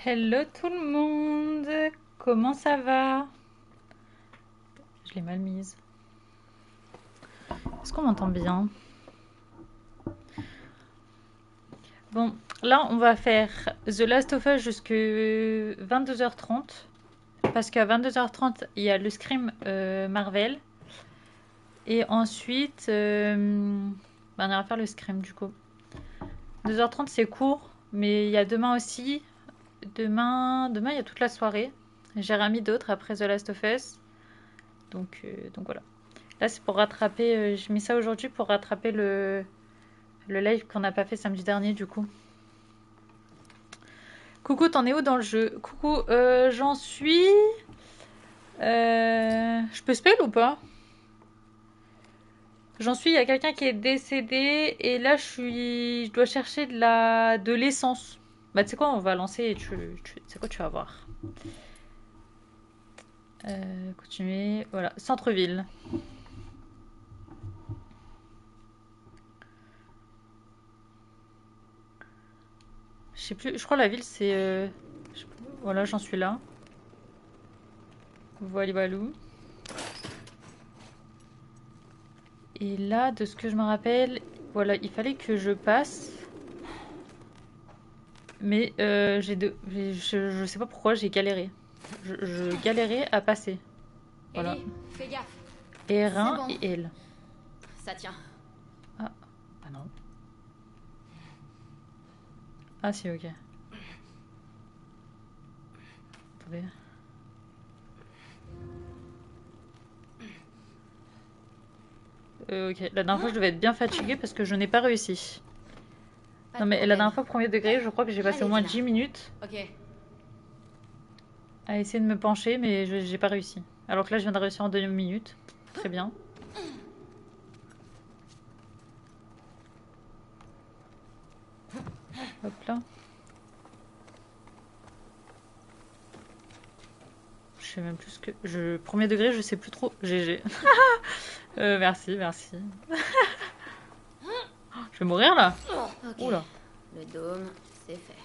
Hello tout le monde, comment ça va? Je l'ai mal mise. Est-ce qu'on m'entend bien? Bon, là on va faire The Last of Us jusque 22h30. Parce qu'à 22h30 il y a le Scream Marvel. Et ensuite, on ira faire le Scream du coup. 2h30 c'est court, mais il y a demain aussi. Demain il y a toute la soirée. J'ai remis d'autres après The Last of Us. Donc voilà. Là, c'est pour rattraper. J'ai mis ça aujourd'hui pour rattraper le live qu'on n'a pas fait samedi dernier, du coup. Coucou, t'en es où dans le jeu? Coucou, j'en suis. Je peux spell ou pas? J'en suis, il y a quelqu'un qui est décédé et là je dois chercher de l'essence. Bah tu sais quoi, on va lancer et c'est quoi, tu vas voir. Continuer, voilà, centre-ville. Je sais plus, je crois la ville c'est... voilà, j'en suis là. Voilà, voilà. Et là, de ce que je me rappelle, voilà, il fallait que je passe. Mais je sais pas pourquoi j'ai galéré. Je galérais à passer. Voilà. Ellie, fais gaffe. C'est R1 bon. et L. Ça tient. Ah, ah non. Ah si, ok. Attendez. Ok, la dernière fois je devais être bien fatiguée parce que je n'ai pas réussi. Pas Non de mais la problème. dernière fois, premier degré, je crois que j'ai passé au Allez, moins Dina. 10 minutes Ok. à essayer de me pencher, mais j'ai pas réussi. Alors que là, je viens de réussir en 2 minutes. Très bien. Hop là. Je sais même plus ce que... Premier degré, je sais plus trop. GG. Merci, merci. Je vais mourir là. Ok. Oula. Le dôme, c'est fait.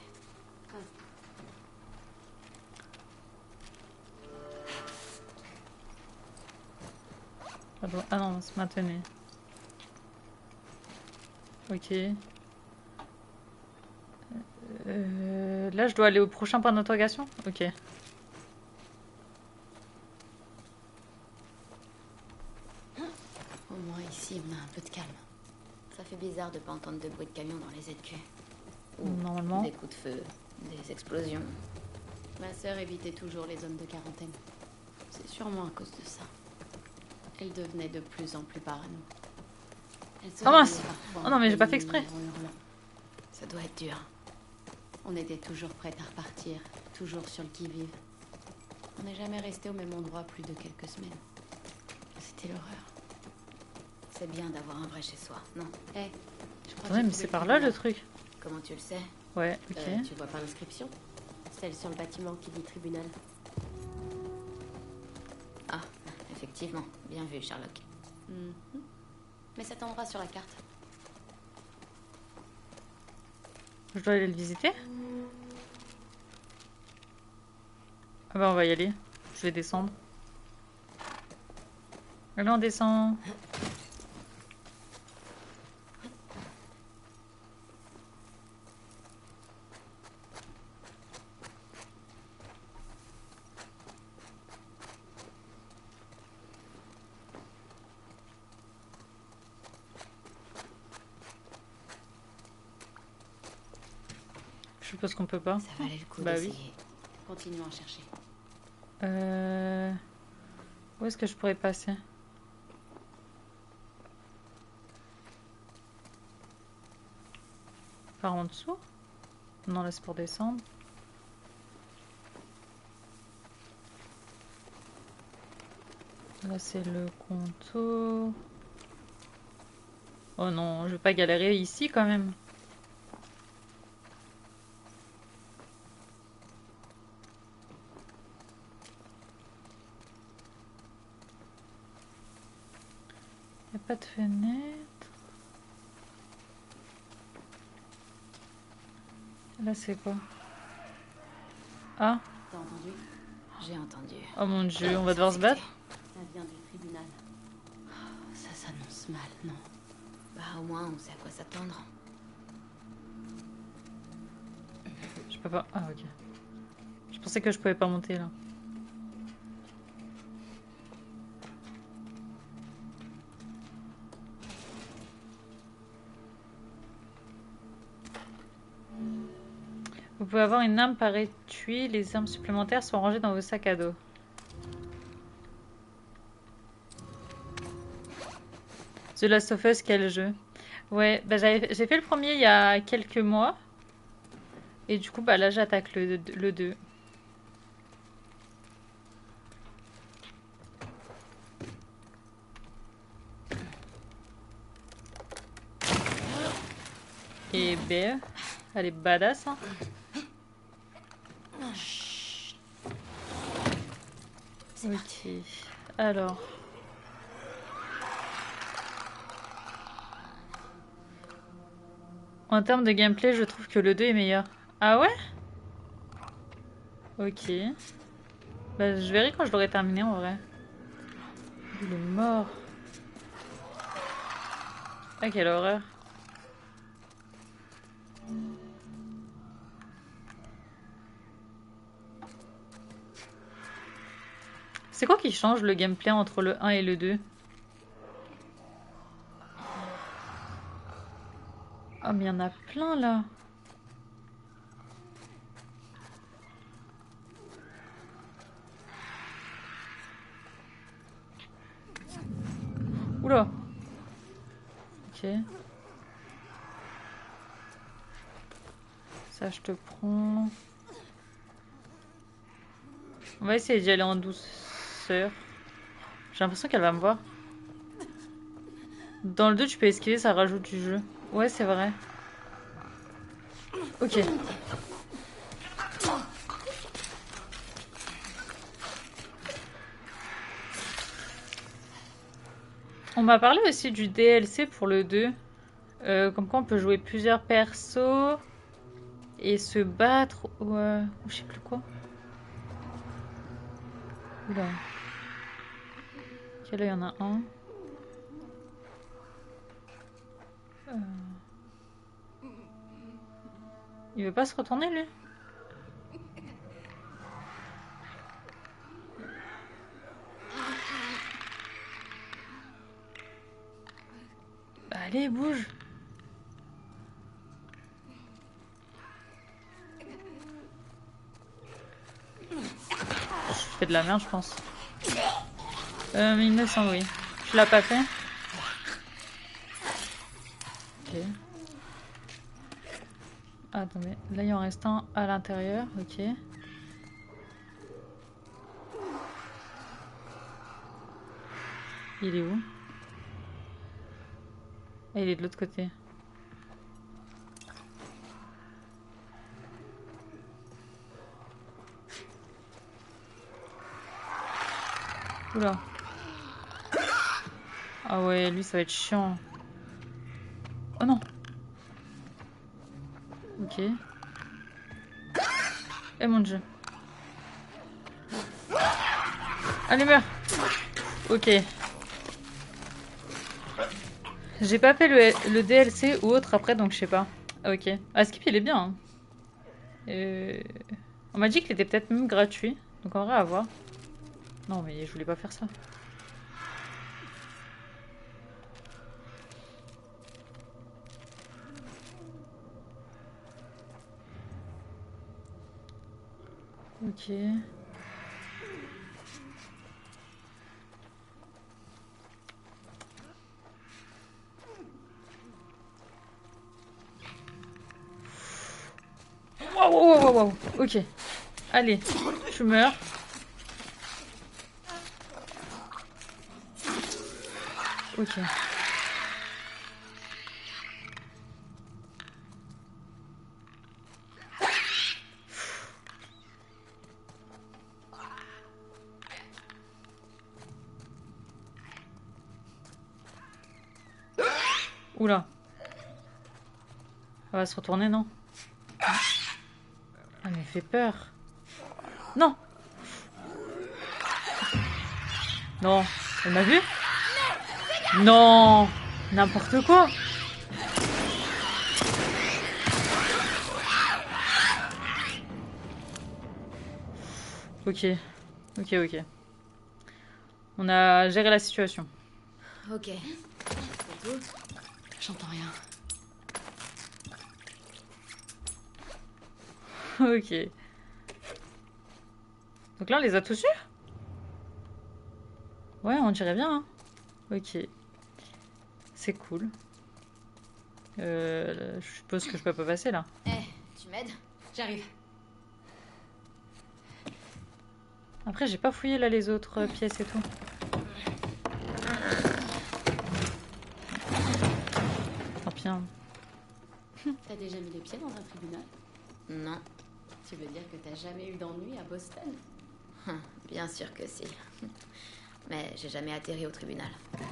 Ah non, se maintenait. Ok. Là, je dois aller au prochain point d'interrogation. Ok. Au moins ici, on a un peu de calme. Ça fait bizarre de pas entendre de bruit de camion dans les ZQ. Ou Normalement. des coups de feu, des explosions. Ma sœur évitait toujours les zones de quarantaine. C'est sûrement à cause de ça. Elle devenait de plus en plus parano. Elle se Oh mince. réveillait parfois Oh en non, mais j'ai pleine pas fait nuit exprès. en hurlant. Ça doit être dur. On était toujours prêtes à repartir, toujours sur le qui-vive. On n'est jamais resté au même endroit plus de quelques semaines. C'était l'horreur. C'est bien d'avoir un vrai chez soi, non? Eh, je crois que Ouais, j'ai mais trouvé c'est le par là le tribunal. truc. Comment tu le sais? Ouais, ok. Tu vois pas l'inscription? Celle sur le bâtiment qui dit tribunal. Ah, effectivement. Bien vu, Sherlock. Mhm. Mais cet endroit sur la carte. Je dois aller le visiter. Ah bah on va y aller. Je vais descendre. Allez, on descend. Je suppose qu'on peut pas. Ça valait le coup Bah oui. d'essayer. Continuons à chercher. Euh... Où est-ce que je pourrais passer? Par en dessous? Non, là c'est pour descendre. Là c'est le contour. Oh non, je vais pas galérer ici quand même. Y a pas de fenêtre. Là c'est quoi? Ah, T'as entendu? J'ai entendu. oh mon dieu, on va devoir se battre? Ça vient du tribunal. Ça s'annonce mal, non? Bah au moins on sait à quoi s'attendre. Je peux pas. Ah, ok. Je pensais que je pouvais pas monter là. Vous pouvez avoir une arme par étui. Les armes supplémentaires sont rangées dans vos sacs à dos. The Last of Us, quel jeu? Ouais, bah j'ai fait le premier il y a quelques mois. Et du coup, bah là, j'attaque le 2. Et B, elle est badass, hein. Ok, alors. En termes de gameplay, je trouve que le 2 est meilleur. Ah ouais? Ok. Bah, je verrai quand je l'aurai terminé en vrai. Il est mort. Ah, quelle horreur. C'est quoi qui change le gameplay entre le 1 et le 2? Oh, mais il y en a plein là. Oula. Ok. Ça, je te prends. On va essayer d'y aller en douceur. J'ai l'impression qu'elle va me voir. Dans le 2, tu peux esquiver, ça rajoute du jeu. Ouais, c'est vrai. Ok. On m'a parlé aussi du DLC pour le 2. Comme quoi on peut jouer plusieurs persos et se battre ou je sais plus quoi. Oula. Ok, là il y en a un. Euh, Il veut pas se retourner lui? Bah, allez, bouge. Je fais de la merde, je pense. Il me semble, oui. Tu l'as pas fait? Ok. Attendez, là il en reste un à l'intérieur, ok. Il est où? Ah, il est de l'autre côté. Oula. Ah ouais, lui ça va être chiant. Oh non. Ok. Eh mon dieu. Allez, meurs. Ok. J'ai pas fait le DLC ou autre après, donc je sais pas. Ah, ok. Ah, Skip, il est bien, hein. Euh, On m'a dit qu'il était peut-être même gratuit. Donc en vrai, à voir. Non, mais je voulais pas faire ça. Ok. Waouh, waouh, waouh, waouh. Ok. Allez, tu meurs. Ok. Oula. Elle va se retourner, non? Ah, mais elle fait peur. Non. Non. Elle m'a vu? Non. N'importe quoi. Ok. Ok, ok. On a géré la situation. Ok. C'est tout? J'entends rien. Ok. Donc là, on les a tous eus? Ouais, on dirait bien. Hein. Ok. C'est cool. Je suppose que je peux pas passer là. Tu m'aides? J'arrive. Après, j'ai pas fouillé là les autres pièces et tout. Tant pis. Hein. T'as déjà mis les pieds dans un tribunal? Non. Tu veux dire que t'as jamais eu d'ennui à Boston? Bien sûr que si. Mais j'ai jamais atterri au tribunal. Vous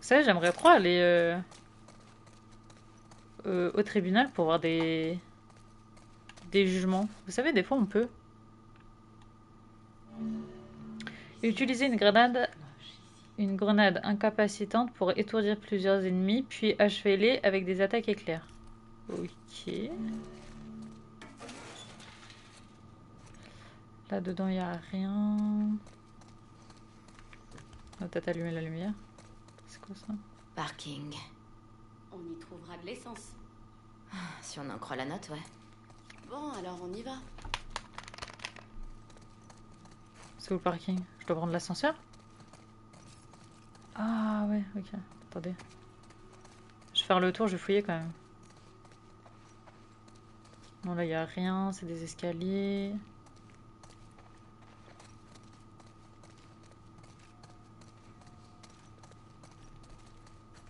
savez, j'aimerais trop aller au tribunal pour voir des jugements. Vous savez, des fois on peut. Utiliser une grenade incapacitante pour étourdir plusieurs ennemis, puis achever-les avec des attaques éclairs. Ok. Là-dedans, il n'y a rien. On va peut-être allumer la lumière. C'est quoi ça? Parking. On y trouvera de l'essence. Si on en croit la note, ouais. Bon, alors on y va. C'est où le parking? Je dois prendre l'ascenseur? Ah ouais, ok. Attendez. Je vais faire le tour, je vais fouiller quand même. Non, là, il n'y a rien. C'est des escaliers.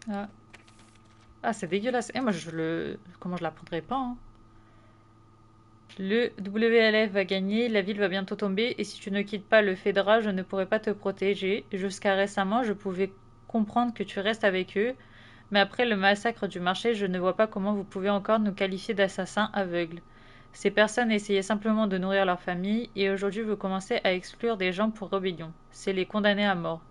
Ah, ah c'est dégueulasse. Eh, moi, comment je la prendrais pas, hein. Le WLF va gagner, la ville va bientôt tomber, et si tu ne quittes pas le Fedra, je ne pourrai pas te protéger. Jusqu'à récemment, je pouvais comprendre que tu restes avec eux, mais après le massacre du marché, je ne vois pas comment vous pouvez encore nous qualifier d'assassins aveugles. Ces personnes essayaient simplement de nourrir leur famille, et aujourd'hui vous commencez à exclure des gens pour rébellion. C'est les condamner à mort.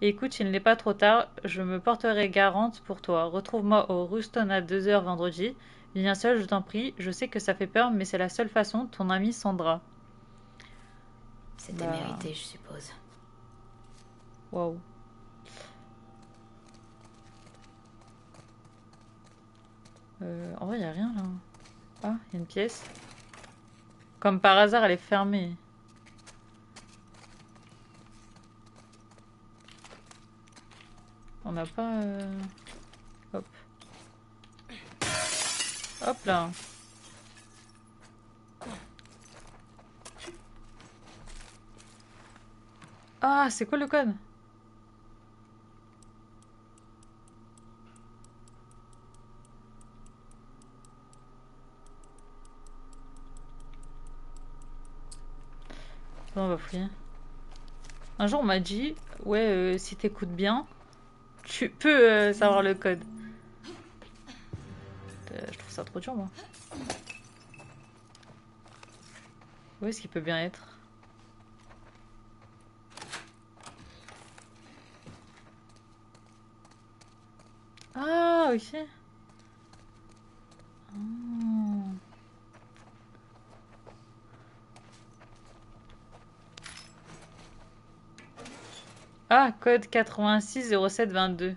Et écoute, il n'est pas trop tard, je me porterai garante pour toi. Retrouve-moi au Ruston à 2 heures vendredi. Viens seul, je t'en prie. Je sais que ça fait peur, mais c'est la seule façon. Ton ami Sandra. C'était mérité, je suppose. Waouh. En vrai, il n'y a rien là. Ah, il y a une pièce. Comme par hasard, elle est fermée. On n'a pas... Hop. Hop là. Ah, c'est quoi le code? On va fouiller. Un jour, on m'a dit, ouais, si t'écoutes bien, tu peux savoir le code. Je trouve ça trop dur, moi. Où est-ce qu'il peut bien être? Ah, ok. Oh. Ah, code 860722.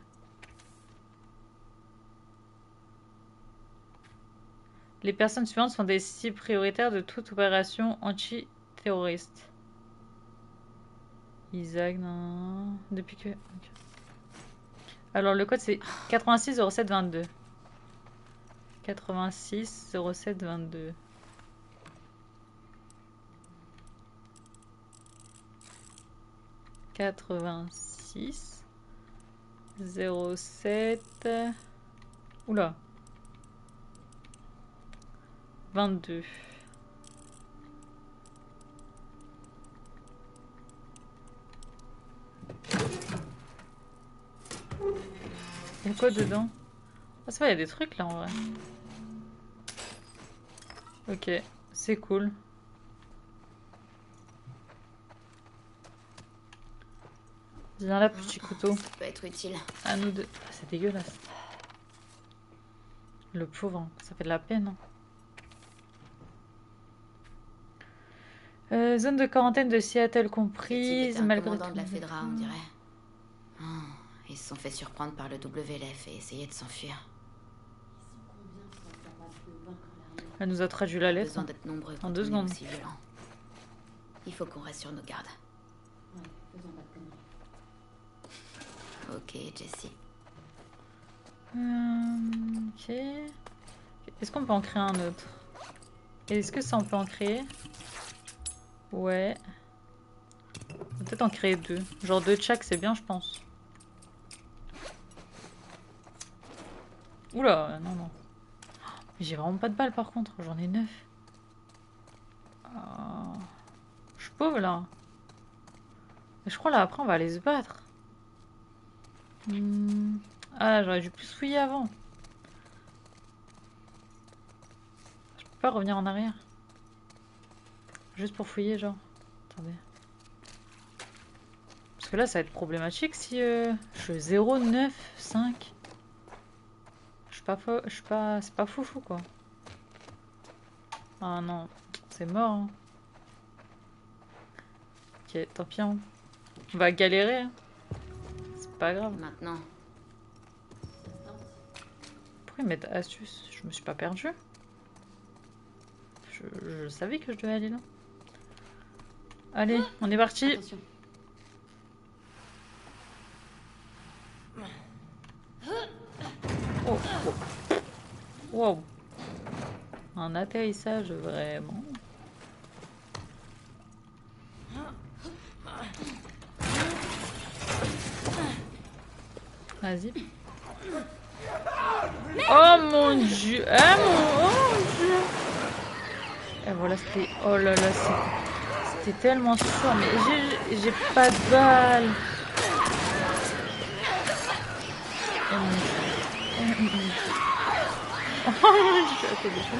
Les personnes suivantes sont des cibles prioritaires de toute opération anti-terroriste. Isaac, non. Depuis que... ok. Alors, le code, c'est 860722. 860722. 86 07. Oula. 22. Il y a quoi dedans? Ah, ça va, il y a des trucs là en vrai. Ok, c'est cool. Viens là, petit couteau. Ça peut être utile. À nous deux. Ah, c'est dégueulasse. Le pauvre, hein. Ça fait de la peine. Zone de quarantaine de Seattle Ce type comprise, était un malgré commandant tout. de la Fedra, on dirait. Ah, ils se sont fait surprendre par le WLF et essayaient de s'enfuir. Elle nous a traduit la Pas lettre besoin hein, d'être nombreux en quand 2 on est secondes. aussi violent. Il faut qu'on reste sur nos gardes. Ouais, faisons pas de conneries. Ok, Jessie. Ok. Est-ce qu'on peut en créer un autre? Est-ce que ça on peut en créer? Ouais. On peut peut-être en créer 2. Genre 2 de chaque, c'est bien, je pense. Oula, non, non. J'ai vraiment pas de balles par contre, j'en ai 9. Je suis pauvre là. Mais je crois là après on va aller se battre. Ah, j'aurais dû plus fouiller avant. Je peux pas revenir en arrière. Juste pour fouiller, genre. Attendez. Parce que là, ça va être problématique si je suis 0, 9, 5. Je suis pas fou, c'est pas foufou quoi. Ah non, c'est mort. Hein. Ok, tant pis. Hein. On va galérer. Hein. C'est pas grave. Maintenant, Pourquoi ils mettent astuce? Je me suis pas perdue. Je savais que je devais aller là. Allez, on est parti. Attention. Oh, oh. Wow. Un atterrissage vraiment. Vas-y. Oh mon dieu. Ah mon dieu. Et voilà, c'était... Oh là là, c'était tellement sûr. Mais j'ai pas de balles. Oh mon dieu. Oh mon dieu. Attends, déjà.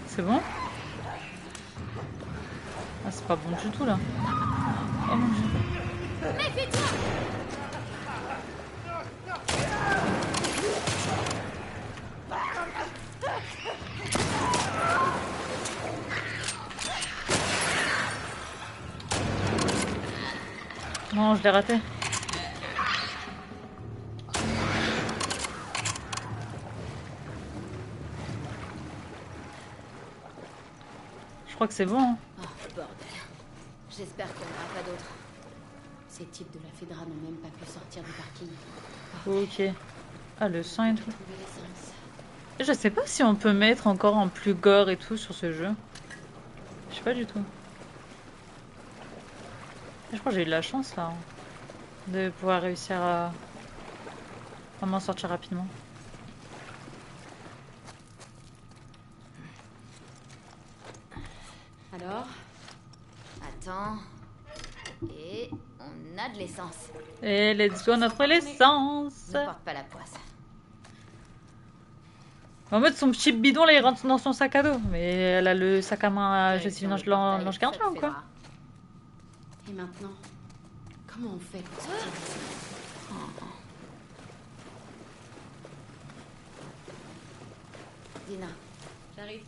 C'est bon? Ah, c'est pas bon du tout là. Oh mon dieu. Non, je l'ai raté. Je crois que c'est bon. Hein. oh bordel. J'espère qu'il n'y en aura pas d'autres. Ces types de la Fedra n'ont même pas pu sortir du parking. Ok. Ah, le sang et tout. Trouver l'essence. Je sais pas si on peut mettre encore en plus gore et tout sur ce jeu. Je sais pas du tout. Je crois que j'ai eu de la chance là. Hein, de pouvoir réussir à m'en sortir rapidement. Alors, Attends. Et on a de l'essence. Et let's go notre l'essence. Ne porte pas la poisse. En mode son petit bidon là il rentre dans son sac à dos. Mais elle a le sac à main à Joséphine Lange Gardien ou quoi? et maintenant, comment on fait pour sortir d'ici? Dina, J'arrive.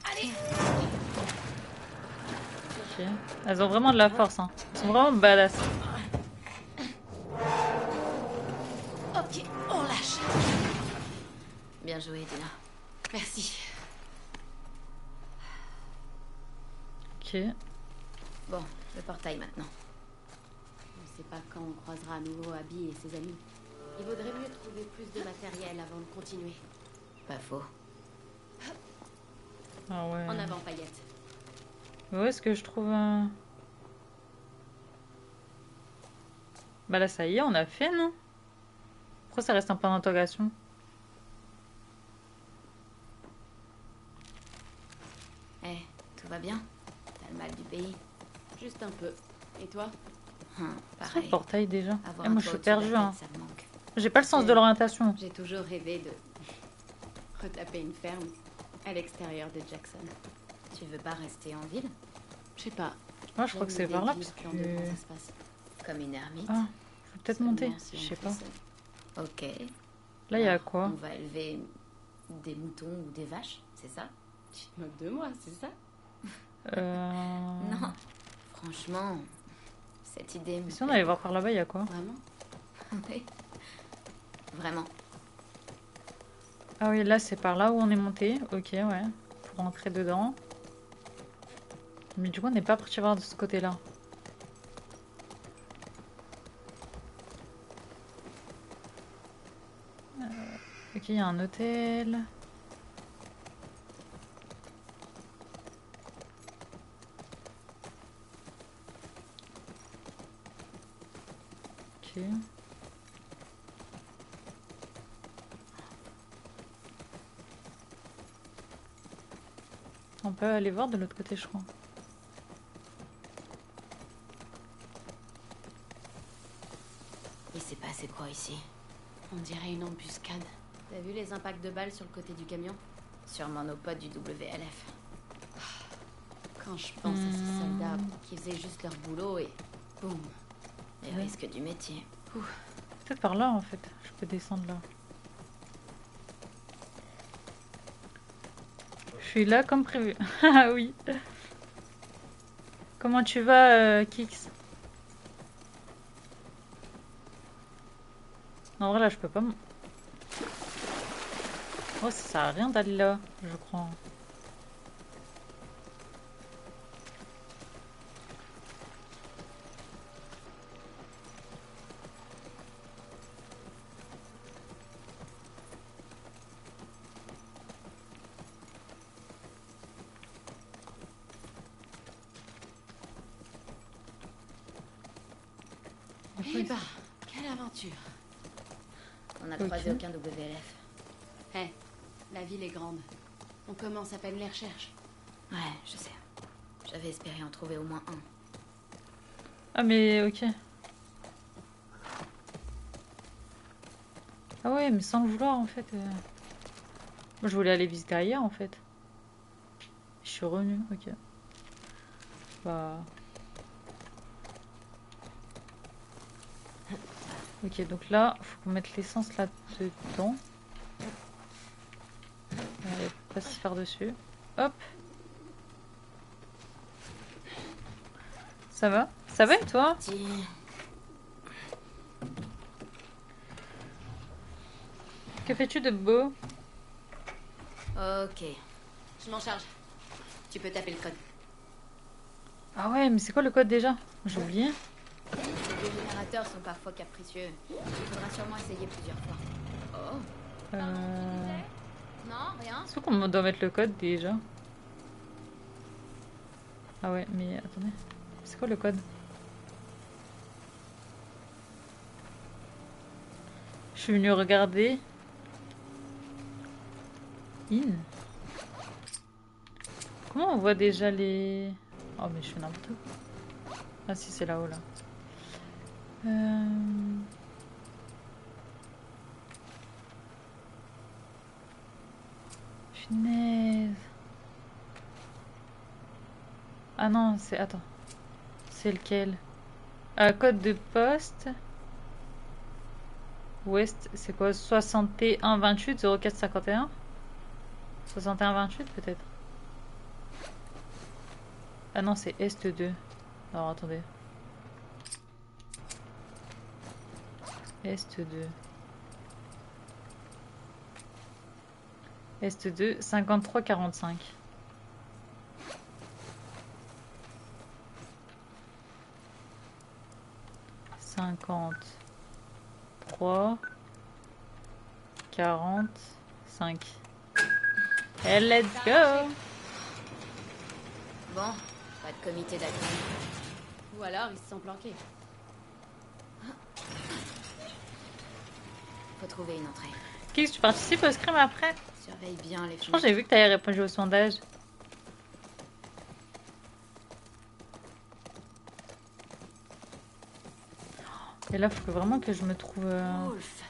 allez. Ok. Elles ont vraiment de la force. Hein. Elles sont vraiment badass. Ok, on lâche. Bien joué, Dina. Merci. Ok. Bon, le portail maintenant. On ne sait pas quand on croisera à nouveau Abby et ses amis. Il vaudrait mieux trouver plus de matériel avant de continuer. Pas faux. Ah ouais. En avant, paillette. Où est-ce que je trouve un... Bah là ça y est, on a fait non? Pourquoi ça reste un point d'interrogation? Eh, tout va bien? T'as le mal du pays? Juste un peu. Et toi? C'est C'est le pareil. portail déjà. Avoir Et un moi je toit suis au-dessus de la perdue. tête, Hein. ça me manque. J'ai pas le sens de l'orientation. J'ai toujours rêvé de retaper une ferme à l'extérieur de Jackson. Tu veux pas rester en ville? Je sais pas. Moi je crois que c'est par là J'aime parce que. l'idée de vivre dans de grands espaces. Comme une ermite? Ah, je vais peut-être monter. Seulement si Je on sais fait pas. ça. Ok. Là il y a Alors, quoi? On va élever des moutons ou des vaches, c'est ça? Tu te moques de moi, c'est ça? Non. Franchement, cette idée me Si on plaît allait voir par là-bas, il y a quoi? Vraiment? beaucoup. Oui. Vraiment. Ah oui, là c'est par là où on est monté. Ok, ouais. Pour rentrer dedans. Mais du coup, on n'est pas parti voir de ce côté-là. Ok, il y a un hôtel. Ok. On peut aller voir de l'autre côté, je crois. Il s'est passé quoi ici? On dirait une embuscade. T'as vu les impacts de balles sur le côté du camion? Sûrement nos potes du WLF. Quand je pense à ces soldats qui faisaient juste leur boulot et boum. Les Ouais. risques du métier. Peut-être par là en fait. Je peux descendre là. Je suis là comme prévu. Ah oui. Comment tu vas, Kix? En vrai là, je peux pas. Oh, ça sert à rien d'aller là, je crois. Eh bah, quelle aventure. On n'a Ok. croisé aucun WLF. Hé, la ville est grande. On commence à peine les recherches. Ouais, je sais. J'avais espéré en trouver au moins un. Ah mais ok. Ah ouais, mais sans le vouloir en fait. Moi je voulais aller visiter ailleurs en fait. Je suis revenue, ok. Bah. Ok, donc là, faut qu'on mette l'essence là-dedans. Allez, passe par dessus. Hop. Ça va? Ça va et toi? Petit. Que fais-tu de beau? Ok. Je m'en charge. Tu peux taper le code. Ah ouais, mais c'est quoi le code déjà? J'ai oublié. Les générateurs sont parfois capricieux. Il faudra sûrement essayer plusieurs fois. Oh. Non, rien. C'est qu'on doit mettre le code déjà. Ah ouais, mais attendez. C'est quoi le code? Je suis venue regarder. In. Comment on voit déjà les... Oh mais je fais n'importe quoi. Ah si, c'est là-haut là. Punaise. Ah non, c'est... Attends. C'est lequel? Code de poste. Ouest, c'est quoi? 61 28 04 51? 61 28 peut-être? Ah non, c'est Est 2. Alors attendez. Est 2. Est 2, 53 45. Cinquante-trois, 45. Et let's go! Bon, pas de comité d'action. Ou alors, ils se sont planqués. Faut trouver une entrée. Qu'est-ce que tu participes au scrim après? Surveille bien les Je crois que j'ai fenêtres. vu que tu avais répondu au sondage. Et là, faut vraiment que je me trouve... Wolf.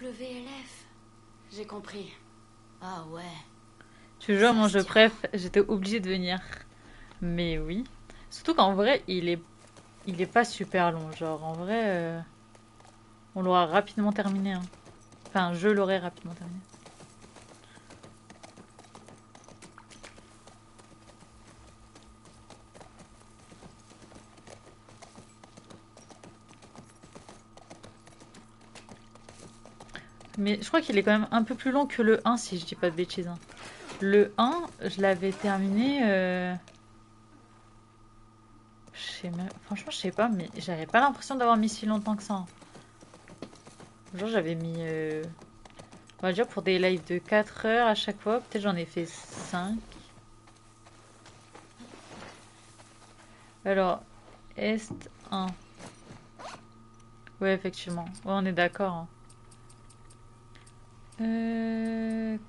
WLF. J'ai compris. Ah ouais. Tu jure, mon Ça jeu se tient. préf, j'étais obligée de venir. Mais oui. Surtout qu'en vrai, il est pas super long. Genre, en vrai, on l'aura rapidement terminé. Hein. Enfin, je l'aurai rapidement terminé. Mais je crois qu'il est quand même un peu plus long que le 1, si je dis pas de bêtises. Hein. Le 1, je l'avais terminé... Franchement, je sais pas, mais j'avais pas l'impression d'avoir mis si longtemps que ça. Hein. Genre, j'avais mis... On va dire pour des lives de 4 heures à chaque fois. Peut-être j'en ai fait 5. Alors, Est 1. Ouais, effectivement. Ouais, on est d'accord. Hein.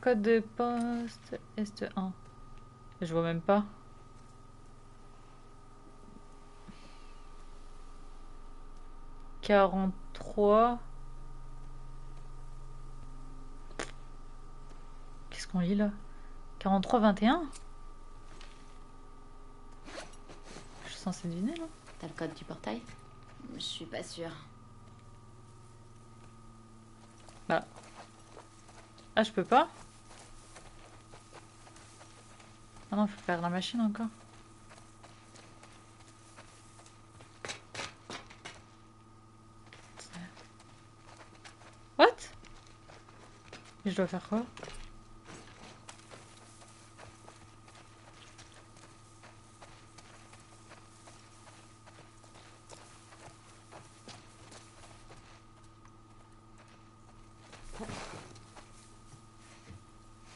Code de poste Est 1. Je vois même pas. « 43. Qu'est-ce qu'on lit là? 43 21. Je suis censée deviner là. T'as le code du portail? Je suis pas sûre. Bah. Ah, je peux pas? Ah non, faut faire la machine encore. What? Et je dois faire quoi?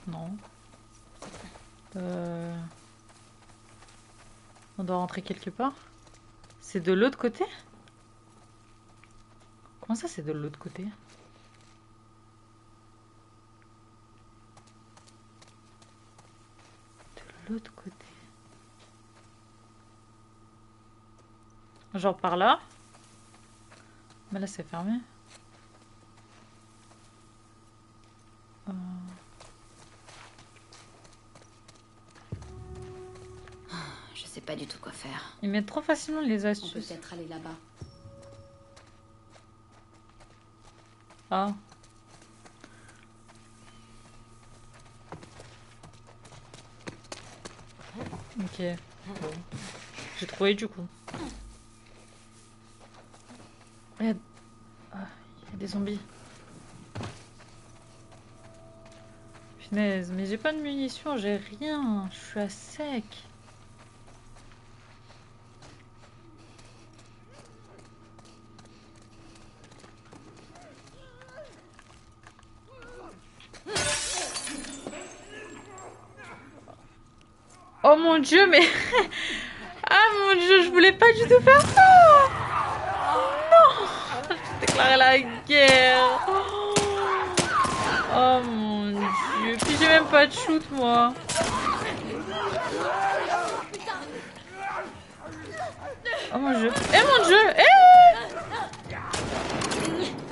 Non. On doit rentrer quelque part? C'est de l'autre côté? Comment ça, c'est de l'autre côté? De l'autre côté. Genre par là? Mais là, c'est fermé. Je sais pas du tout quoi faire. Ils mettent trop facilement les On peut astuces. peut-être aller là-bas. Ah. Ok. Bon. J'ai trouvé du coup. Il y a... ah, il y a des zombies. Punaise, mais j'ai pas de munitions, j'ai rien. Je suis à sec. Oh mon dieu, mais... ah mon dieu, je voulais pas du tout faire ça. Non. Je déclarais la guerre. Oh mon dieu. Puis j'ai même pas de shoot, moi. Oh mon dieu. Eh mon dieu. Eh.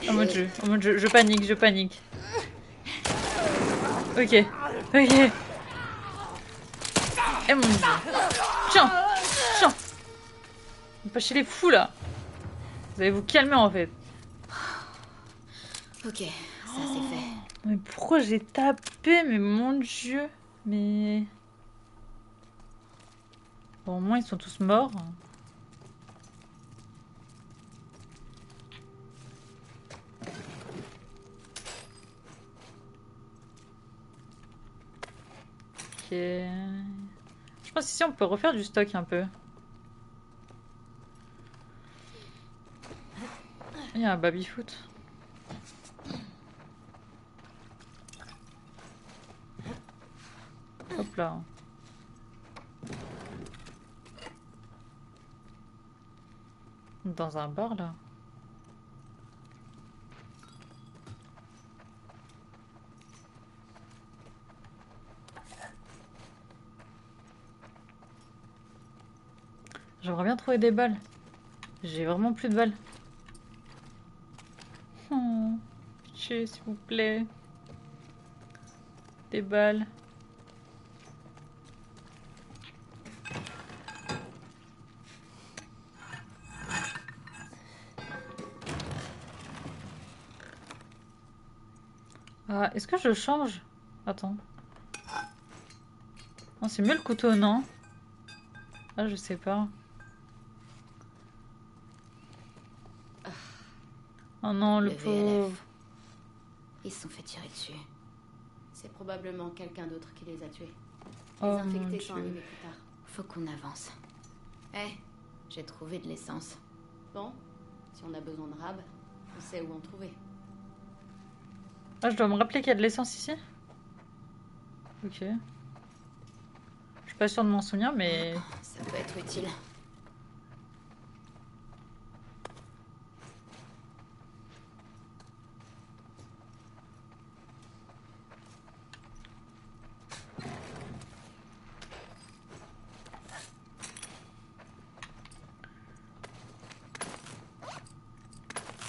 Oh mon dieu. Oh mon dieu. Je panique, je panique. Ok. Ok. Eh mon dieu. Tiens. Tiens. Pas chez les fous là. Vous allez vous calmer en fait. Ok, ça c'est fait. Mais pourquoi j'ai tapé? Mais mon dieu. Mais... Bon, au moins ils sont tous morts. Ok. Je pense ici on peut refaire du stock un peu. Il y a un baby-foot. Hop là. Dans un bar là. J'aimerais bien trouver des balles. J'ai vraiment plus de balles. pitié, s'il vous plaît. Des balles. Ah, est-ce que je change? Attends. Non, c'est mieux le couteau, non? Ah, je sais pas. Oh non, le Le pauvre. VLF. Ils se sont fait tirer dessus. C'est probablement quelqu'un d'autre qui les a tués. Les Oh mon infectés sont Dieu. arrivés plus tard. Faut qu'on avance. Eh, j'ai trouvé de l'essence. Bon, si on a besoin de Rab, on sait où en trouver. Ah, je dois me rappeler qu'il y a de l'essence ici? Ok. Je suis pas sûre de m'en souvenir, mais... Ça peut être utile.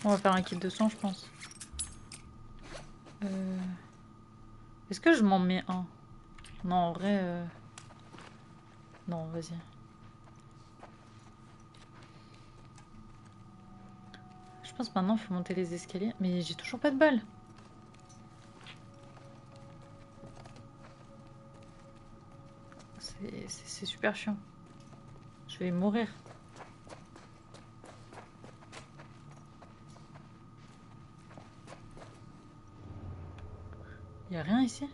On va faire un kit de sang, je pense. Est-ce que je m'en mets un? Non, en vrai... Non, vas-y. Je pense maintenant, il faut monter les escaliers. Mais j'ai toujours pas de balles. C'est super chiant. Je vais mourir. Y a rien ici?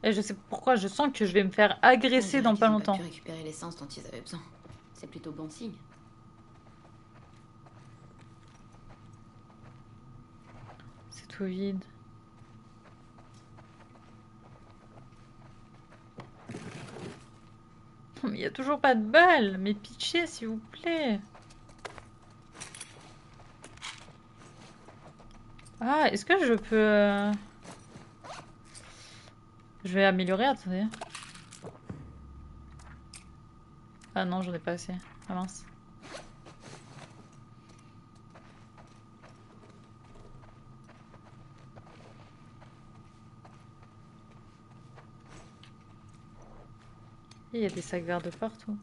Et je sais pourquoi, je sens que je vais me faire agresser dans pas Ils ont longtemps. pas pu récupérer l'essence dont ils avaient besoin. C'est plutôt bon signe. C'est tout vide. Mais il y a toujours pas de balles. Mais pitié, s'il vous plaît. Ah, est-ce que je peux... Je vais améliorer, attendez. Ah non, j'en ai pas assez. Ah mince. Il y a des sacs verts de partout.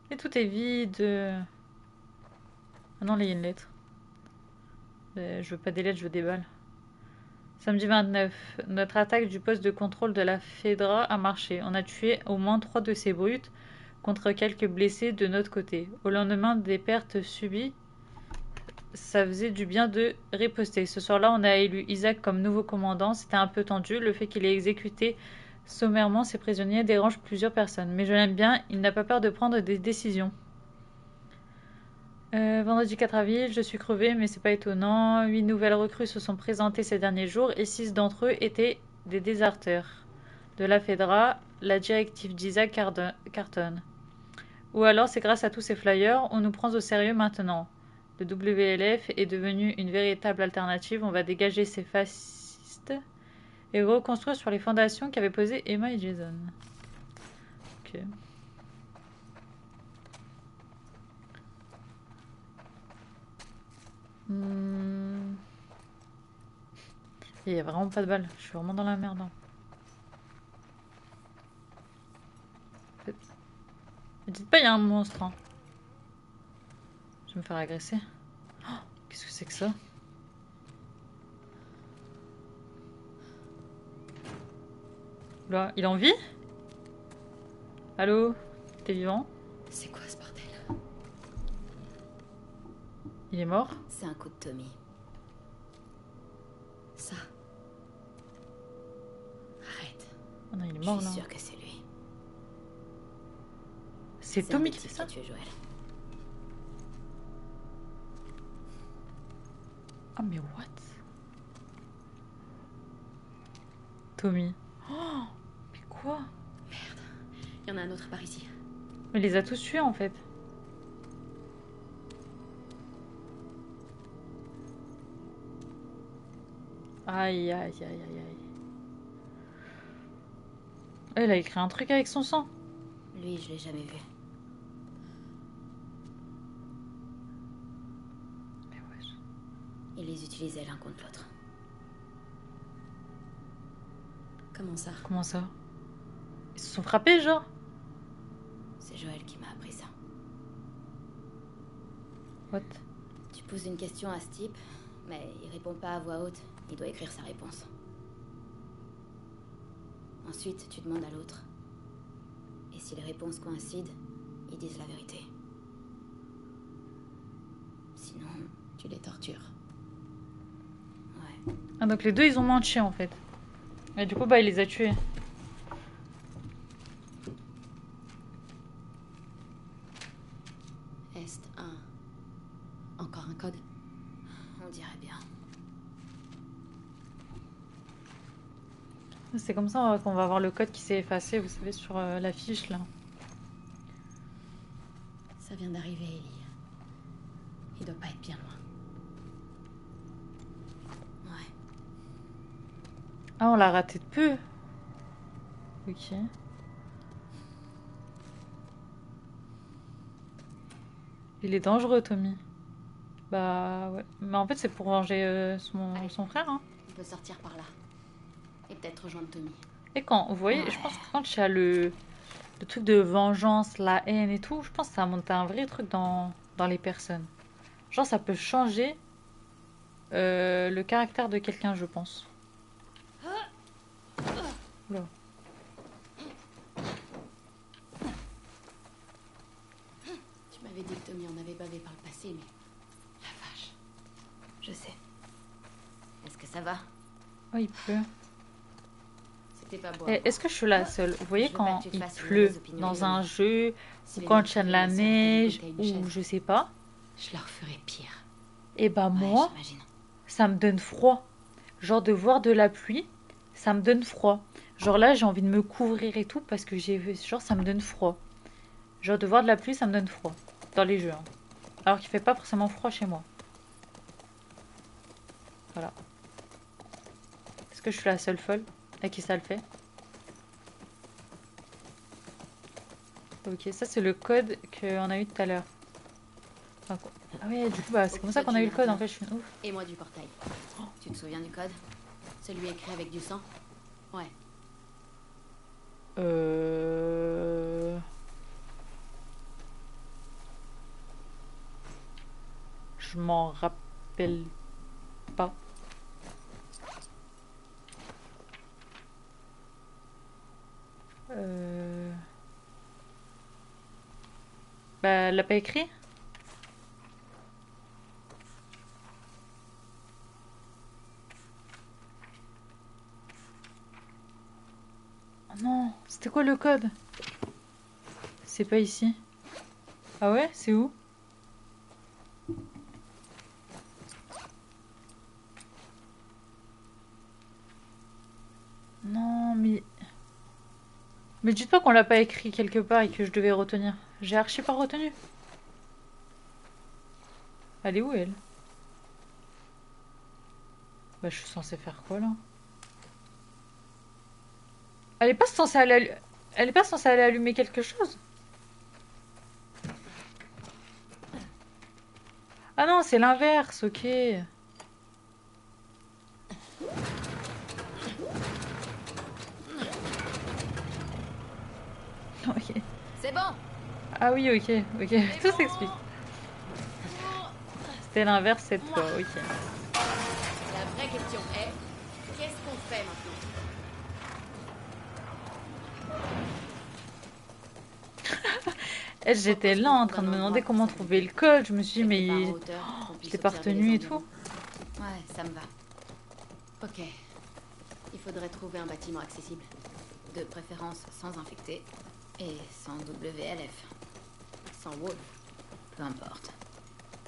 Et tout est vide. Ah non, là, il y a une lettre. Je veux pas des lettres, je veux des balles. Samedi 29. Notre attaque du poste de contrôle de la Fedra a marché. On a tué au moins 3 de ces brutes, contre quelques blessés de notre côté. Au lendemain des pertes subies, ça faisait du bien de riposter. Ce soir-là, on a élu Isaac comme nouveau commandant. C'était un peu tendu. Le fait qu'il ait exécuté sommairement ses prisonniers dérange plusieurs personnes. Mais je l'aime bien, il n'a pas peur de prendre des décisions. Vendredi 4 avril, je suis crevée, mais c'est pas étonnant. 8 nouvelles recrues se sont présentées ces derniers jours et 6 d'entre eux étaient des déserteurs de la Fedra, la directive d'Isaac Carton. Ou alors c'est grâce à tous ces flyers, on nous prend au sérieux maintenant. Le WLF est devenu une véritable alternative, on va dégager ces fascistes et reconstruire sur les fondations qu'avaient posées Emma et Jason. Ok. Il y a vraiment pas de balles, je suis vraiment dans la merde. Hein. Mais dites pas, il y a un monstre. Hein. Je vais me faire agresser. Oh, qu'est-ce que c'est que ça? Là, il est en vie? Allô? T'es vivant? C'est quoi ce bordel? Il est mort? C'est un coup de Tommy. Ça. Arrête. Oh non, il est Je mort suis là. sûre que c'est lui. C'est Tommy qui fait ça? a tué Joël. Ah mais what? Tommy. Oh, mais quoi? Merde. Il y en a un autre par ici. Mais il les a tous tués en fait. Aïe aïe aïe aïe aïe. Il a écrit un truc avec son sang. Lui, je l'ai jamais vu. Mais wesh. Il les utilisait l'un contre l'autre. Comment ça? Comment ça? Ils se sont frappés, genre? C'est Joël qui m'a appris ça. What? Tu poses une question à ce type, mais il répond pas à voix haute. Il doit écrire sa réponse. Ensuite, tu demandes à l'autre. Et si les réponses coïncident, ils disent la vérité. Sinon, tu les tortures. Ouais. Ah, donc les deux, ils ont menti, en fait. Et du coup, bah, il les a tués. Est 1. Encore un code? On dirait bien. C'est comme ça qu'on va voir le code qui s'est effacé, vous savez, sur la fiche, là. Ça vient d'arriver, Ellie. Il doit pas être bien loin. Ouais. Ah, on l'a raté de peu. Ok. Il est dangereux, Tommy. Bah, ouais. Mais en fait, c'est pour venger son frère, hein. On peut sortir par là. Et peut-être rejoindre Tommy. Et quand, vous voyez, je pense que quand il y a le truc de vengeance, la haine et tout, je pense que ça monte un vrai truc dans les personnes. Genre, ça peut changer le caractère de quelqu'un, je pense. Oula. Tu m'avais dit que Tommy en avait bavé par le passé, mais... La vache. Je sais. Est-ce que ça va? Oh, il pleut. C'était pas beau. Est-ce que je suis la seule? Vous voyez, Je veux pas quand que tu te il fasses une pleut mauvaise opinion dans des un amis. jeu, Si ou les quand autres il y a de la avaient servi neige, des bouteilles de ou chêne. je sais pas, Je leur ferais pire. et bah moi, Ouais, j'imagine. ça me donne froid. Genre de voir de la pluie, ça me donne froid. Genre là, j'ai envie de me couvrir et tout parce que genre ça me donne froid. Genre de voir de la pluie, ça me donne froid dans les jeux, hein. Alors qu'il fait pas forcément froid chez moi. Voilà. Est-ce que je suis la seule folle à qui ça le fait? Ok, ça c'est le code qu'on a eu tout à l'heure. Ah ouais, du coup, bah, c'est comme ça qu'on a eu le code en fait, je suis une ouf. Et moi du portail. Tu te souviens du code? Celui écrit avec du sang? Ouais. Je m'en rappelle pas. Bah, elle l'a pas écrit? Oh non, c'était quoi le code? C'est pas ici. Ah ouais, c'est où? Non, mais... Mais dites pas qu'on l'a pas écrit quelque part et que je devais retenir. J'ai archi pas retenu. Elle est où, elle? Bah, je suis censée faire quoi, là? Elle est pas censée aller... Elle est pas censée aller allumer quelque chose? Ah non, c'est l'inverse, ok. Ok. C'est bon. Ah oui, ok, ok. Tout s'explique. C'était l'inverse cette fois, ok. La vraie question est, qu'est-ce qu'on fait maintenant? J'étais là en train de me demander comment trouver le code. Je me suis dit, mais je l'ai pas retenu et tout. Ouais, ça me va. Ok. Il faudrait trouver un bâtiment accessible. De préférence sans infecté. Et sans WLF. Sans Wolf. Peu importe.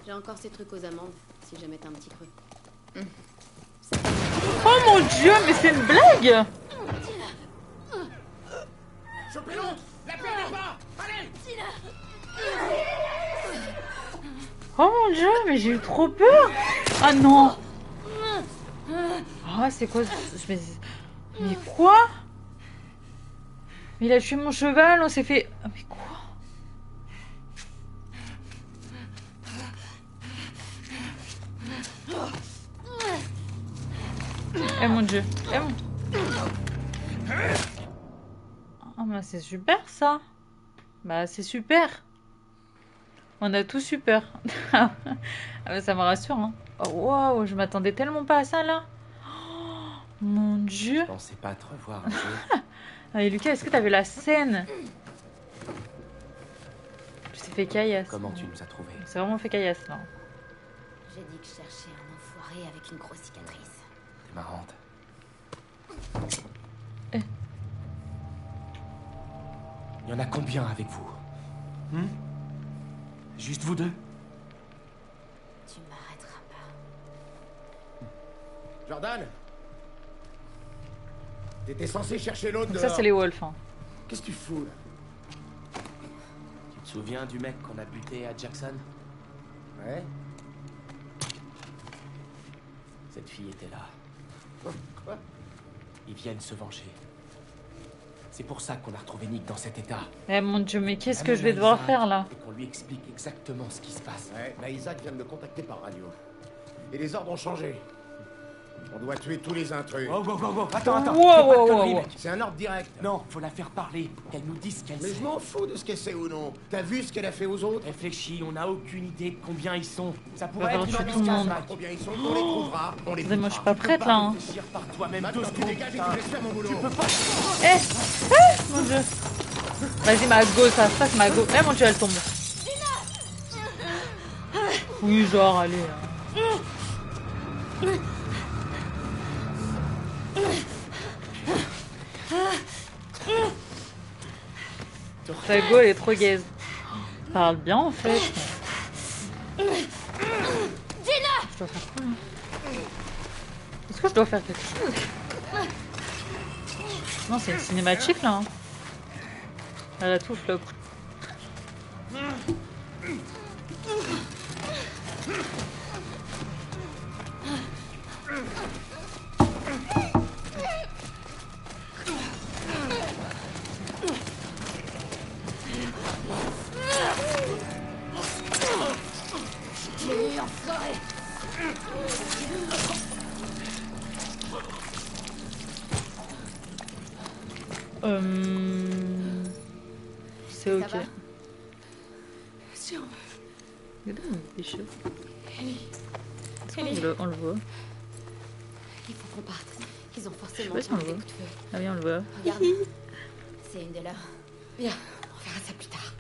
J'ai encore ces trucs aux amandes, si jamais t'as un petit creux. Oh mon dieu, mais c'est une blague! Chopez-le! La perdez pas! Allez! Oh mon dieu, mais j'ai eu trop peur! Ah non! Ah, c'est quoi mais quoi? Mais il a tué mon cheval, on s'est fait... Ah, mais quoi? Eh mon dieu, eh mon... Ah bah c'est super ça. Bah c'est super. On a tout super. Ah bah, ça me rassure hein. Oh waouh, je m'attendais tellement pas à ça là. Oh, mon dieu. Je pensais pas te revoir un jour. Ah, et Lucas, est-ce que t'as vu la scène? C'est fait caillasse. Comment tu nous as trouvés? C'est vraiment fait caillasse là. J'ai dit que je cherchais un enfoiré avec une grosse cicatrice. T'es marrante. Eh. Il y en a combien avec vous? Juste vous deux? Tu m'arrêteras pas. Jordan? T'étais censé chercher l'autre Donc dehors. ça c'est les wolves. Hein. Qu'est-ce que tu fous, là? Tu te souviens du mec qu'on a buté à Jackson? Ouais? Cette fille était là. Quoi? Ils viennent se venger. C'est pour ça qu'on a retrouvé Nick dans cet état. Eh mon dieu, mais qu'est-ce que Amène je vais devoir Isaac faire là? Et qu'on lui explique exactement ce qui se passe. Ouais, là, Isaac vient de me contacter par radio. Et les ordres ont changé. On doit tuer tous les intrus. Oh, go, go, go. Attends, attends. Wow, Fais pas de wow, conneries, wow, mec. C'est un ordre direct. Non, faut la faire parler. Qu'elle nous dise ce qu'elle Mais sait. je m'en fous de ce qu'elle sait ou non. T'as vu ce qu'elle a fait aux autres? Réfléchis, on n'a aucune idée de combien ils sont. Ça va pourrait être falloir une tuer tout le monde. embuscade. Combien ils sont, on les trouvera. On les Attendez, moi je butera. suis pas prête là. Hein. Réfléchir par toi-même deux Maintenant, tu secondes. dégages et tu laisses faire mon boulot. Mon dieu. Vas-y, ma go, ça se passe, ma go. Eh mon dieu, elle tombe. Oui, genre, allez. Ta go, elle est trop gaze. Parle bien en fait. Je dois faire quoi là? Est-ce que je dois faire quelque chose? Non, c'est une cinématique là. Hein. Elle a tout flop. C'est ok. va? Si on veut. Regarde, il est chaud. Ellie, Est-ce qu'on le voit? il faut qu'on parte. Ils ont Je sais forcément pas si on le des voit. coups de feu. Ah oui, on le voit. Regarde. C'est une de leurs. Bien, on verra ça plus tard.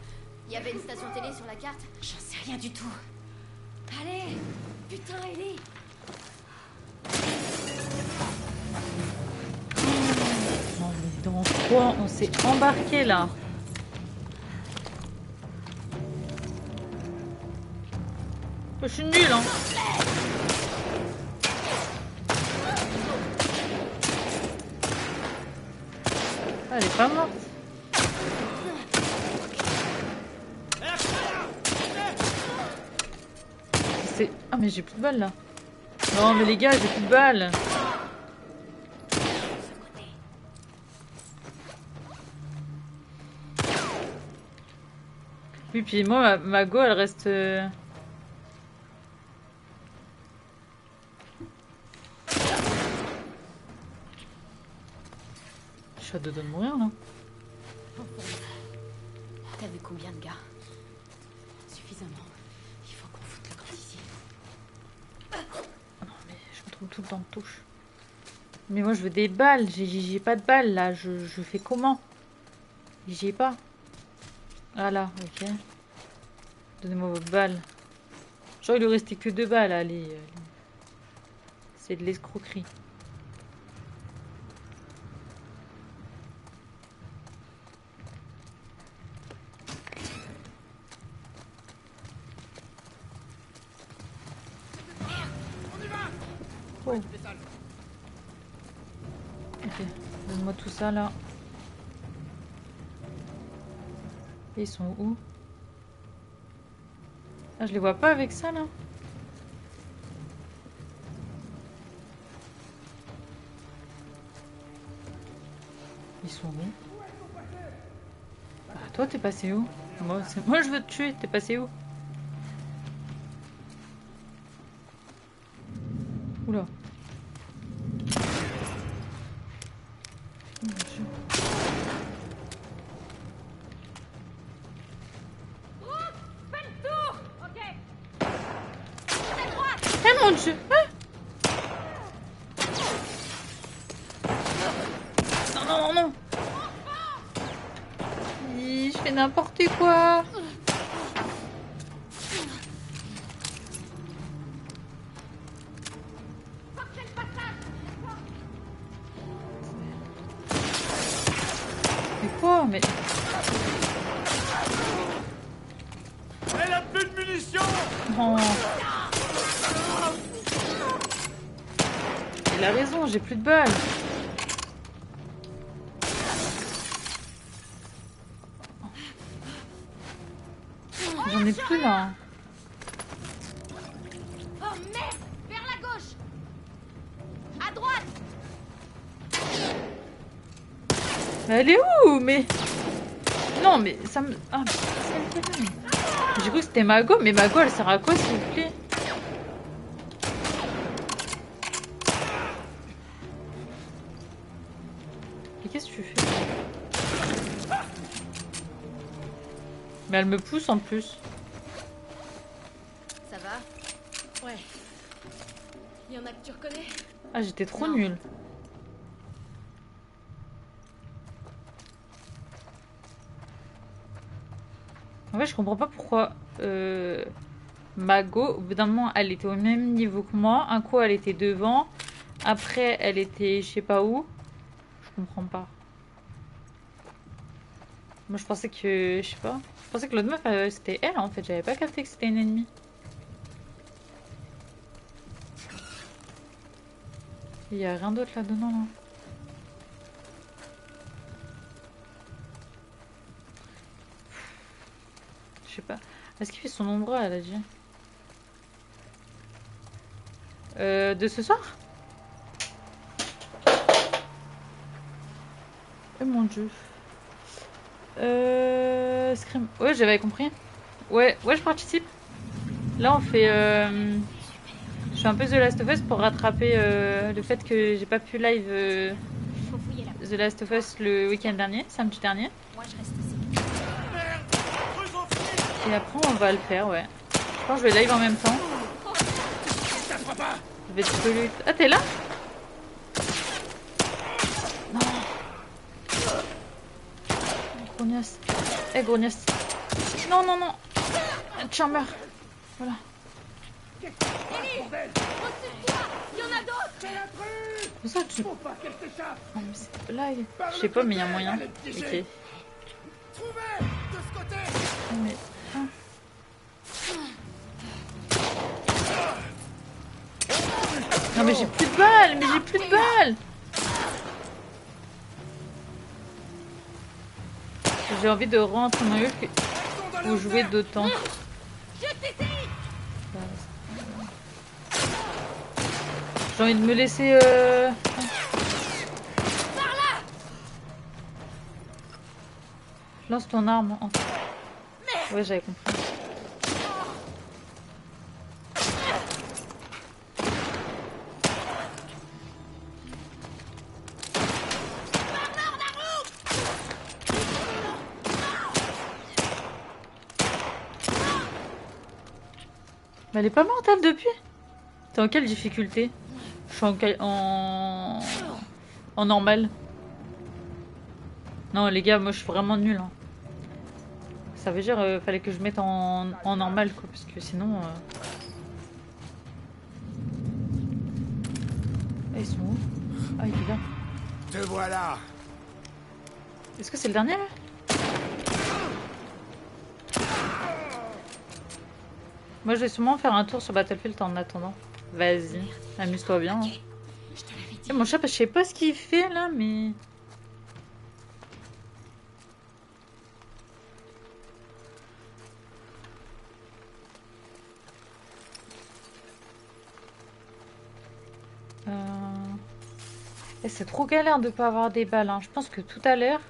Il y avait une station télé sur la carte? J'en sais rien du tout. Allez! Putain, Ellie! Non mais dans quoi on s'est embarqué là? Je suis nulle hein. Ah, elle est pas morte. C'est... Ah mais j'ai plus de balles là. Non mais les gars, j'ai plus de balles. Oui, puis moi, ma go, elle reste... Je suis à deux doigts de mourir, là. T'as vu combien de gars? Suffisamment. Il faut qu'on foute le camp ici. Non, mais je me trouve tout le temps de touche. Mais moi, je veux des balles. J'ai pas de balles, là. Je fais comment? J'y ai pas. Ah là, ok. Donnez-moi vos balles. Genre, il lui restait que 2 balles, allez. C'est de l'escroquerie. Oh. Ok, donne-moi tout ça là. Et ils sont où? Ah, je les vois pas avec ça là. Ils sont où? Bah, toi t'es passé où? Moi je veux te tuer, t'es passé où? Oula. Eh mon dieu! Ah non, non, non, non! Je fais n'importe quoi! Mais quoi? Mais... Elle a plus de munitions! Non! Il a raison, j'ai plus de balles! J'en ai plus là! Oh merde! Vers la gauche! À droite! Mais elle est où? Mais... Non, mais ça me... Ah, mais c'est elle qui est là. J'ai cru que c'était Mago, mais Mago, elle sert à quoi, s'il vous plaît? Et qu'est-ce que tu fais? Mais elle me pousse en plus. Ça va? Ouais. Il y en a que tu reconnais? Ah, j'étais trop Non. nulle. En fait, je comprends pas pourquoi Mago, au bout d'un moment, elle était au même niveau que moi. Un coup, elle était devant. Après, elle était je sais pas où. Je comprends pas. Moi, je pensais que... Je sais pas. Je pensais que l'autre meuf, c'était elle, en fait. J'avais pas capté que c'était une ennemie. Il y a rien d'autre là-dedans, là. Je sais pas. Est-ce qu'il fait son ombre, elle a dit? De ce soir? Oh mon dieu. Scream. Ouais, j'avais compris. Ouais, je participe. Là, on fait... Je fais un peu The Last of Us pour rattraper le fait que j'ai pas pu live Faut fouiller là. The Last of Us le week-end dernier, samedi dernier. Moi je reste ici. Et après, on va le faire, ouais. Je pense que je vais live en même temps. Je vais te peler. Ah, t'es là? Non. Grognasse. Eh, grognasse. Non, non, non. Tiens, meurs. Voilà. Ellie! Au-dessus de toi! Il y en a d'autres! Pour ça, tu... Non, mais c'est blague. Je sais pas, mais il y a moyen. Ok. Mais... ah. Non, mais j'ai plus de balles. Mais j'ai plus de balles. J'ai envie de rentrer dans Hulk ou jouer d'autant. J'ai envie de me laisser... Lance ton arme. Ouais, j'avais compris. Mais elle est pas morte, elle, depuis? T'es en quelle difficulté? Je suis en normal. Non, les gars, moi je suis vraiment nulle. Hein. Ça veut dire fallait que je mette en normal, quoi, parce que sinon. Ah, ils sont où? Ah, il est là. Te voilà. Est-ce que c'est le dernier là? Moi je vais sûrement faire un tour sur Battlefield en attendant. Vas-y, amuse-toi bien. Hein. Je te l'avais dit. Et mon chat, je sais pas ce qu'il fait là, mais. Et c'est trop galère de pas avoir des balles. Hein. Je pense que tout à l'heure,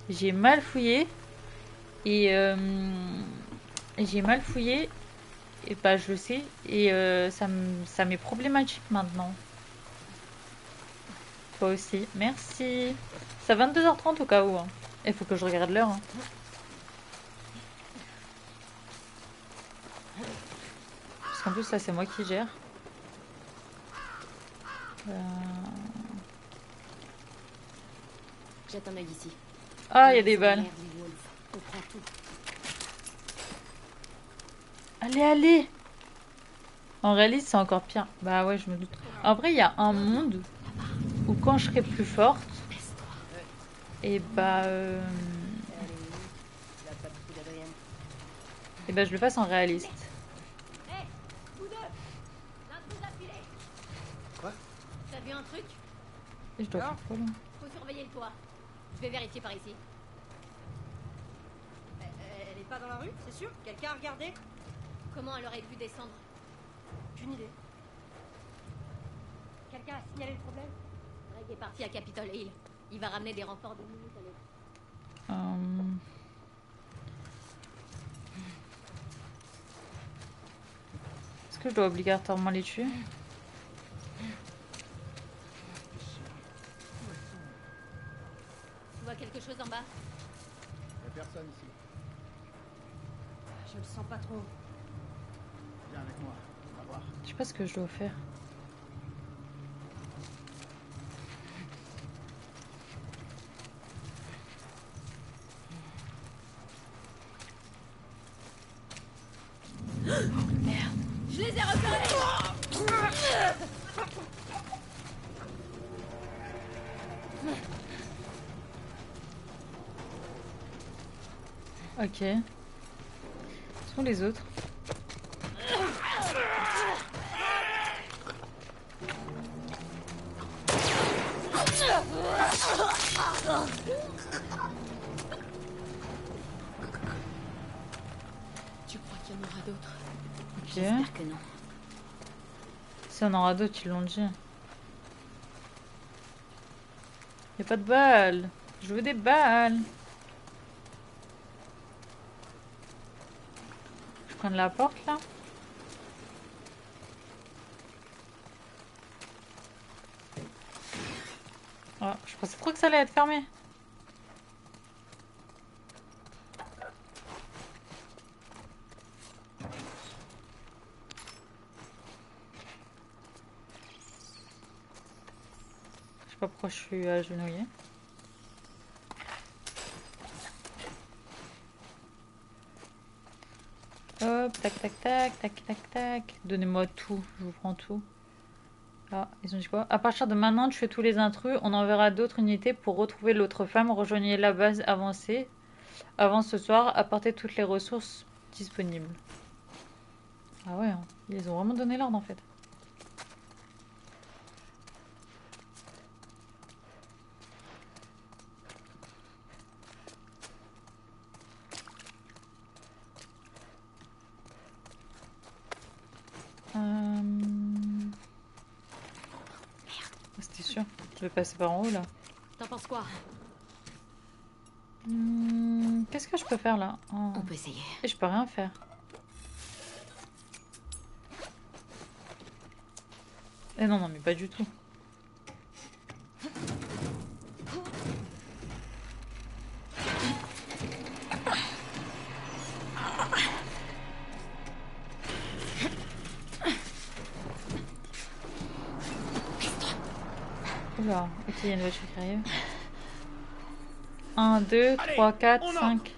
j'ai mal fouillé. Et j'ai mal fouillé. Et bah je le sais. Et ça m'est problématique maintenant. Toi aussi. Merci. C'est à 22h30 au cas où. Hein. Il faut que je regarde l'heure. Hein. Parce qu'en plus, là, c'est moi qui gère. Jette un œil ici. Ah, il y a des balles. Merde, les wolves. On prend tout. Allez, allez. En réalité, c'est encore pire. Bah ouais, je me doute. Après, il y a un monde où quand je serai plus forte, et bah... Et bah je le fasse en réaliste. Hé, vous deux, l'intrus a filé. Quoi? T'as vu un truc? Et je dois faire quoi là? Faut surveiller le toit. Je vais vérifier par ici. Elle est pas dans la rue, c'est sûr? Quelqu'un a regardé? Comment elle aurait pu descendre? Aucune idée. Quelqu'un a signalé le problème? Greg est parti à Capitol Hill. Il va ramener des renforts de minutes à l'heure. Est-ce que je dois obligatoirement les tuer? Tu vois quelque chose en bas? Y'a personne ici. Je le sens pas trop. Viens avec moi, on va voir. Je sais pas ce que je dois faire. Je les ai repérés! Ok. Où sont les autres? Tu crois qu'il y en aura d'autres? Ok. J'espère que non. Si on aura d'autres, ils l'ont dit. Y'a pas de balles. Je veux des balles. Je prends la porte là. Oh, je pensais trop que ça allait être fermé. Je sais pas pourquoi je suis agenouillée. Hop, tac, tac, tac, tac, tac, tac. Donnez-moi tout, je vous prends tout. Ah, ils ont dit quoi? À partir de maintenant, tuez tous les intrus. On enverra d'autres unités pour retrouver l'autre femme. Rejoignez la base avancée. Avant ce soir, apportez toutes les ressources disponibles. Ah ouais, hein. Ils ont vraiment donné l'ordre en fait. C'était sûr. Je vais passer par en haut là. T'en penses quoi? Qu'est-ce que je peux faire là? Oh. On peut essayer. Et je peux rien faire. Eh non, non, mais pas du tout. Oula, ok, il y a une voiture qui arrive. 1, 2, 3, 4, 5.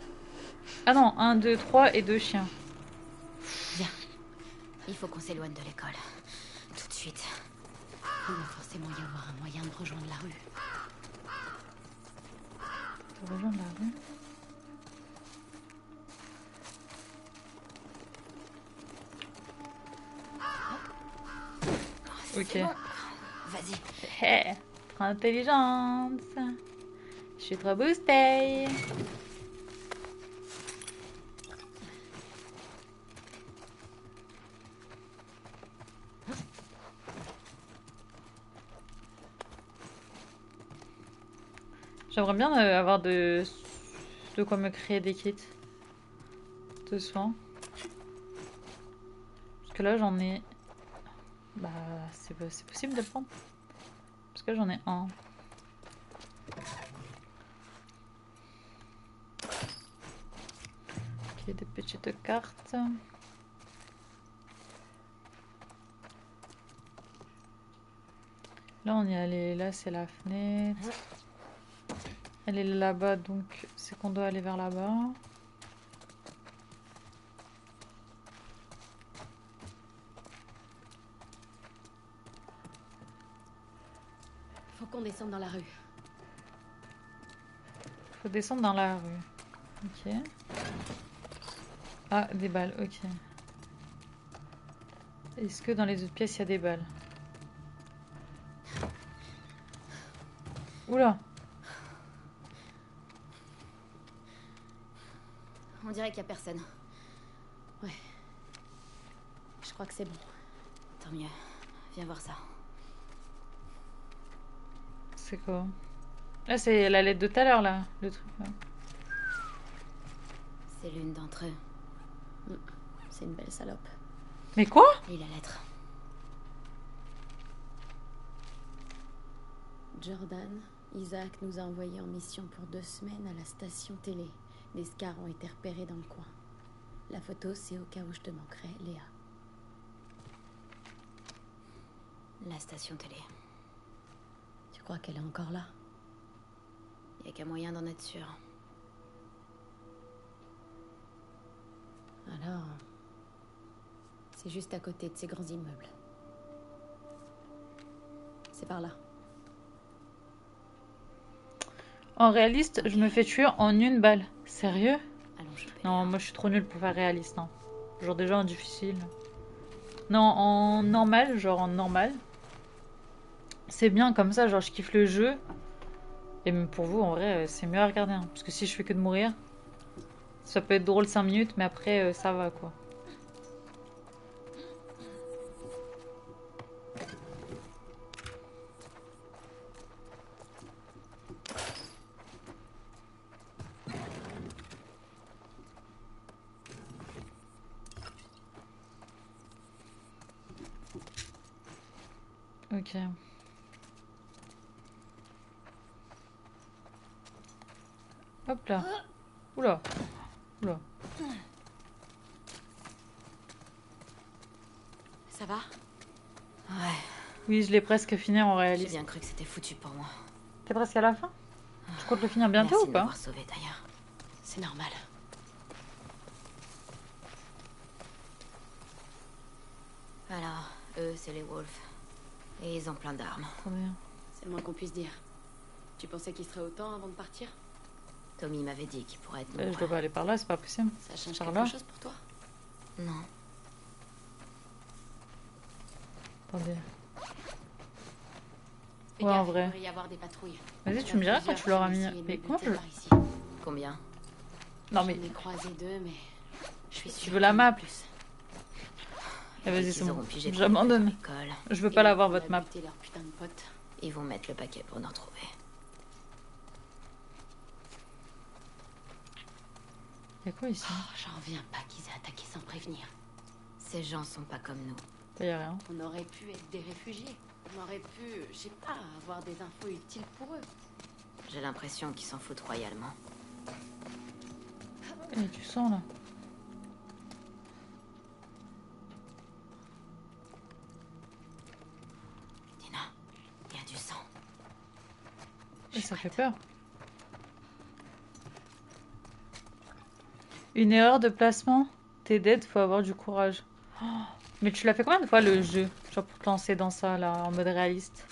Ah non, 1, 2, 3 et 2 chiens. Viens. Il faut qu'on s'éloigne de l'école. Tout de suite. Il doit forcément y avoir un moyen de rejoindre la rue. De rejoindre la rue. Ok. Bon. Vas-y. Hé, trop intelligente. Je suis trop boostée. J'aimerais bien avoir de quoi me créer des kits de soins. Parce que là j'en ai... Bah c'est possible de le prendre. Parce que j'en ai un. Ok, des petites cartes. Là, on y est allé. Là, c'est la fenêtre. Elle est là-bas, donc c'est qu'on doit aller vers là-bas. Faut qu'on descende dans la rue. Faut descendre dans la rue. Ok. Ah, des balles, ok. Est-ce que dans les autres pièces, il y a des balles? Oula! On dirait qu'il y a personne. Ouais. Je crois que c'est bon. Tant mieux. Viens voir ça. C'est quoi? Là, c'est la lettre de tout à l'heure, là. Le truc, là. C'est l'une d'entre eux. C'est une belle salope. Mais quoi? Lis la lettre. Jordan, Isaac nous a envoyés en mission pour 2 semaines à la station télé. Des scars ont été repérés dans le coin. La photo, c'est au cas où je te manquerai, Léa. La station télé. Tu crois qu'elle est encore là? Y a qu'un moyen d'en être sûr. Alors... C'est juste à côté de ces grands immeubles. C'est par là. En réaliste, je me fais tuer en une balle. Sérieux? Allons choper. Non, moi je suis trop nulle pour faire réaliste, non. Genre déjà en difficile. Non, en normal, genre en normal. C'est bien comme ça, genre je kiffe le jeu. Et même pour vous, en vrai, c'est mieux à regarder. Hein, parce que si je fais que de mourir, ça peut être drôle 5 minutes, mais après, ça va quoi. Ok. Hop là. Oula. Oula. Ça va? Ouais. Oui, je l'ai presque fini en J'ai réaliste. bien cru que c'était foutu pour moi. T'es presque à la fin? Tu comptes le finir bientôt Merci ou de pas? m'avoir sauvé d'ailleurs. C'est normal. Alors, eux, c'est les Wolves. Et ils ont plein d'armes. Trop bien. C'est le moins qu'on puisse dire. Tu pensais qu'il serait autant avant de partir? Tommy m'avait dit qu'il pourrait être Je nombreux. dois pas aller par là, c'est pas possible. Ça change Par là? quelque chose pour toi? Non. Attendez. Fais Ouais, en gaffe, vrai. Il devrait y avoir des patrouilles. Vas-y, Il y tu en me a diras quand plusieurs tu l'auras qui mis. ont essayé de Mais me comment buter je... par ici. Combien? Non mais... J'en ai croisé 2, mais je suis sûre. veux la qu'il y en a map? plus. Eh, vas-y, Ils c'est bon. auront pigé plein de J'abandonne. trucs dans l'école. Je veux Et pas là, l'avoir, on votre a map. buté leur putain de pote. Ils vont mettre le paquet pour nous retrouver. Y'a quoi ici? Oh, j'en reviens pas qu'ils aient attaqué sans prévenir. Ces gens sont pas comme nous. Y'a rien. On aurait pu être des réfugiés. On aurait pu, je sais pas, avoir des infos utiles pour eux. J'ai l'impression qu'ils s'en foutent royalement. Et tu sens là? Dina, il y a du sang. Et ça fait peur. Une erreur de placement? T'es dead, faut avoir du courage. Oh, mais tu l'as fait combien de fois le jeu? Genre pour te lancer dans ça là, en mode réaliste.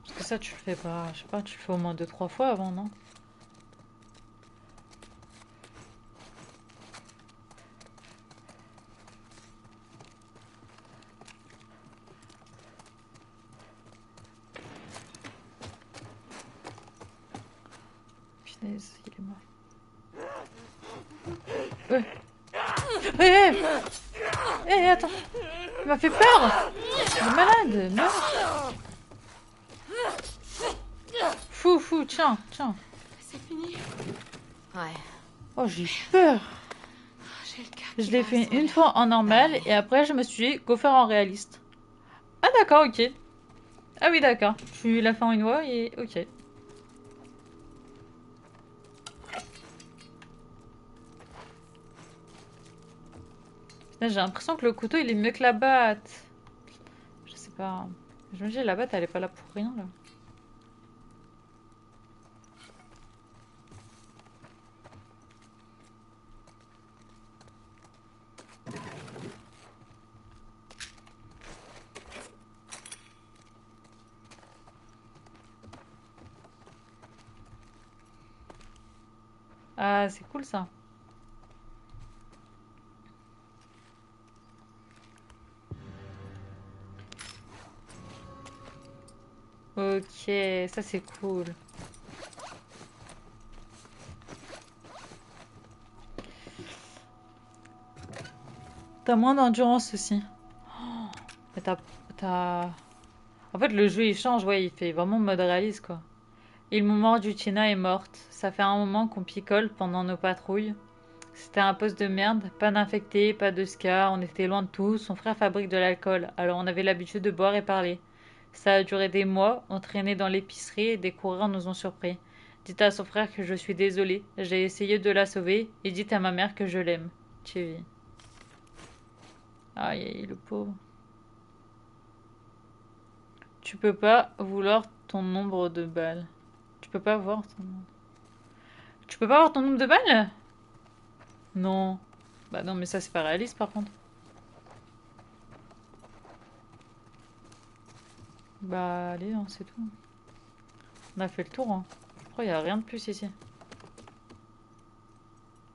Parce que ça tu le fais pas, je sais pas, tu le fais au moins 2-3 fois avant, non? Punaise, il est mort. Attends. Il m'a fait peur. Il est malade. Meurs. Fou, tiens. C'est fini. Ouais. Oh, j'ai eu peur. J'ai le cœur Je qui l'ai bat fait sans une l'air. fois en normal et après je me suis dit go faire en réaliste. d'accord, ok. Ah oui, d'accord. Tu l'as fait en une voix et ok. Putain, j'ai l'impression que le couteau il est mieux que la batte. Je sais pas. Je me dis, la batte elle est pas là pour rien là. Ah, c'est cool ça. Ok, ça c'est cool. T'as moins d'endurance aussi. Mais t'as... En fait, le jeu il change, ouais, il fait vraiment mode réaliste quoi. Et le moment du Tina est morte. Ça fait un moment qu'on picole pendant nos patrouilles. C'était un poste de merde, pas d'infectés, pas de ska, on était loin de tout. Son frère fabrique de l'alcool, alors on avait l'habitude de boire et parler. Ça a duré des mois, on traînait dans l'épicerie et des coureurs nous ont surpris. Dites à son frère que je suis désolée, j'ai essayé de la sauver, et dites à ma mère que je l'aime. Chewie. Aïe, aïe, le pauvre. Tu peux pas vouloir ton nombre de balles. Tu peux pas voir ton nombre. Tu peux pas voir ton nombre de balles? Non. Bah non, mais ça c'est pas réaliste par contre. Bah allez, hein, c'est tout. On a fait le tour, hein. Pourquoi il y a rien de plus ici?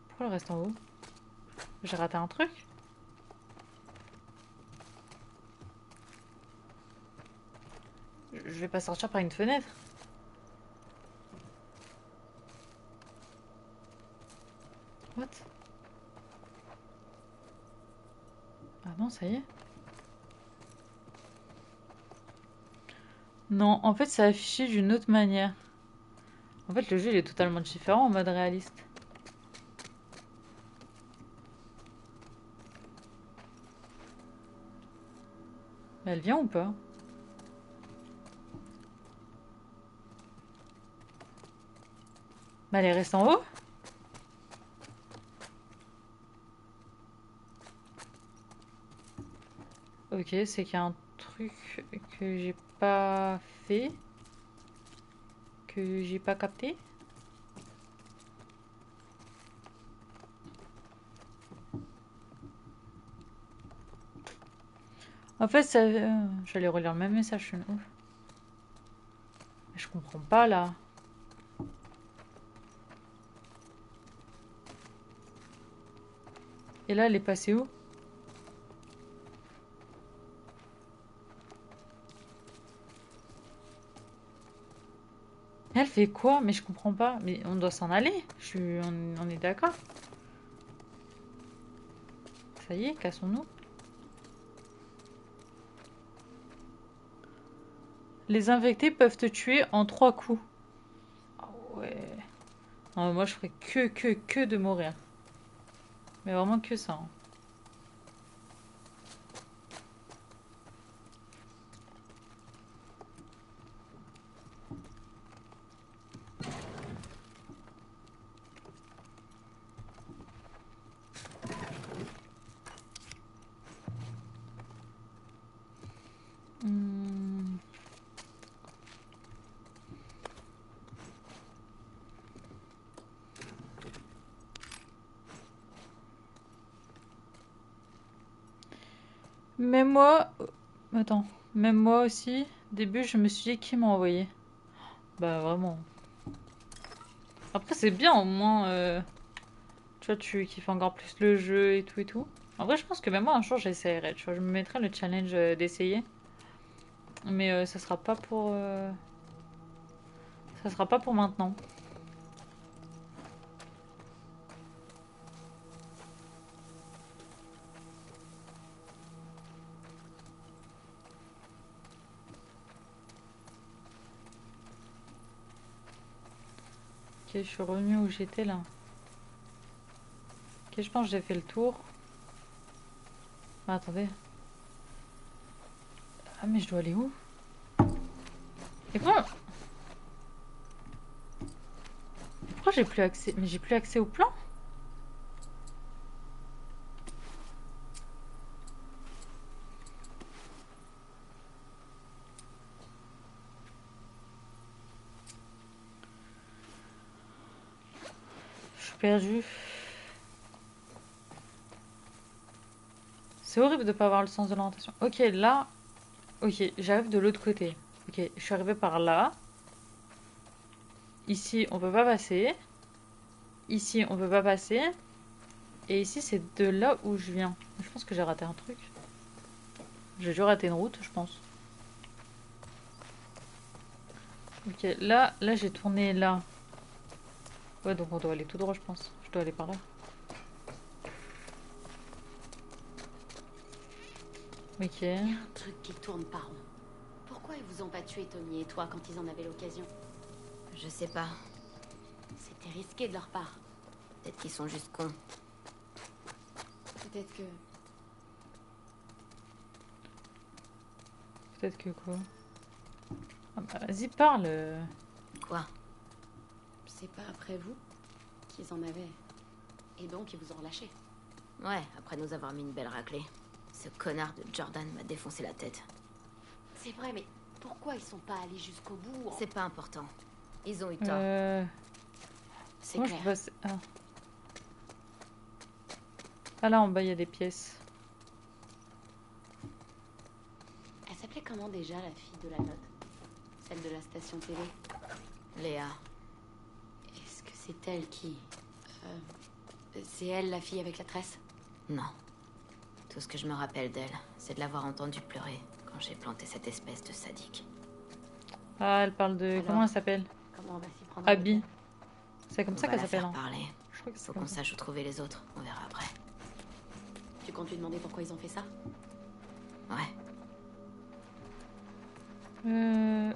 Pourquoi elle reste en haut? J'ai raté un truc? Je vais pas sortir par une fenêtre. What? Ah non, ça y est. Non, en fait, c'est affiché d'une autre manière. En fait, le jeu il est totalement différent en mode réaliste. Mais elle vient ou pas? Bah elle est restée en haut? Ok, c'est qu'il y a un truc que j'ai pas fait, que j'ai pas capté. En fait, ça, j'allais relire le même message, je suis une ouf. Mais je comprends pas là. Et là, elle est passée où? Elle fait quoi? Mais je comprends pas. Mais on doit s'en aller. On est d'accord. Ça y est, cassons-nous. Les infectés peuvent te tuer en 3 coups. Ah ouais. Non, moi, je ferais que de mourir. Mais vraiment que ça, hein. Hmm. Mais moi... Attends. Même moi aussi, au début, je me suis dit qui m'a envoyé. Bah vraiment. Après, c'est bien au moins. Tu vois, tu kiffes encore plus le jeu et tout et tout. En vrai, je pense que même moi, un jour, j'essaierai. Tu vois, je me mettrai le challenge d'essayer. Mais ça sera pas pour. Ça sera pas pour maintenant. Ok, je suis revenue où j'étais là. Ok, je pense que j'ai fait le tour. Ah, attendez. Ah, mais je dois aller où? Et pourquoi j'ai plus accès? Mais j'ai plus accès au plan? Je suis perdue. C'est horrible de pas avoir le sens de l'orientation. Ok, là. Ok, j'arrive de l'autre côté. Ok, je suis arrivée par là. Ici, on peut pas passer. Ici, on peut pas passer. Et ici, c'est de là où je viens. Je pense que j'ai raté un truc. J'ai dû rater une route, je pense. Ok, là j'ai tourné là. Ouais, donc on doit aller tout droit, je pense. Je dois aller par là. Ok. Il y a un truc qui tourne pas rond. Pourquoi ils vous ont pas tué, Tommy et toi, quand ils en avaient l'occasion? Je sais pas. C'était risqué de leur part. Peut-être qu'ils sont juste cons. Peut-être que... Peut-être que quoi? Ah bah, vas-y, parle. Quoi? C'est pas après vous qu'ils en avaient. Et donc, ils vous ont relâché. Ouais, après nous avoir mis une belle raclée. Ce connard de Jordan m'a défoncé la tête. C'est vrai, mais pourquoi ils sont pas allés jusqu'au bout? C'est pas important. Ils ont eu tort. C'est Comment je clair. peux passer? Ah. Ah, là en bas, il y a des pièces. Elle s'appelait comment déjà, la fille de la note? Celle de la station télé? Léa. Est-ce que c'est elle qui... c'est elle, la fille avec la tresse? Non. Tout ce que je me rappelle d'elle, c'est de l'avoir entendue pleurer quand j'ai planté cette espèce de sadique. Ah, elle parle de... Alors, Comment elle s'appelle? Comment on va s'y prendre? Abby. C'est comme On ça va qu'elle la s'appelle, faire hein. parler. Je crois que c'est Faut comme qu'on ça. sache où trouver les autres. On verra après. Tu comptes lui demander pourquoi ils ont fait ça? Ouais.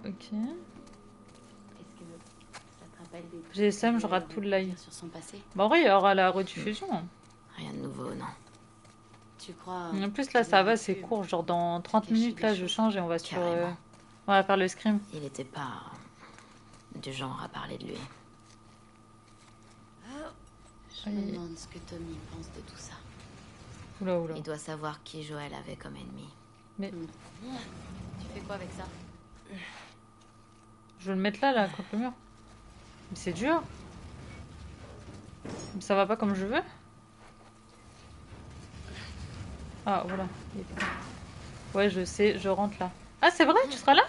Ok. Est-ce que ça te rappelle des... J'ai trucs Sam, que je rate tu tout le voulais live. dire sur son passé? Bah, en vrai, il y aura la rediffusion. Rien de nouveau, non. Tu crois... En plus, là, qu'il ça aurait va, c'est pu court. Genre, dans 30 cacher minutes, des là, je choses? change et on va sur... Carrément. On va faire le scrim. Il était pas du genre à parler de lui. Je me demande ce que Tommy pense de tout ça. Oula, oula. Il doit savoir qui Joël avait comme ennemi. Tu fais quoi avec ça? Je veux le mettre là, contre le mur. Mais c'est dur. Ça va pas comme je veux. Ah, voilà. Ouais, je sais, je rentre là. Ah, c'est vrai, tu seras là?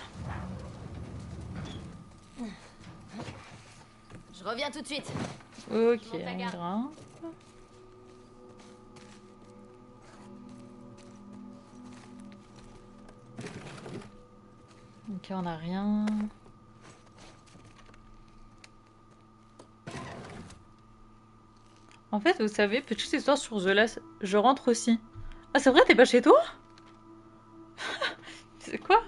Je reviens tout de suite. Ok, Monte la on garde. grimpe. Ok, on a rien. En fait, vous savez, petite histoire sur The Last, je rentre aussi. Ah, c'est vrai, t'es pas chez toi? C'est quoi?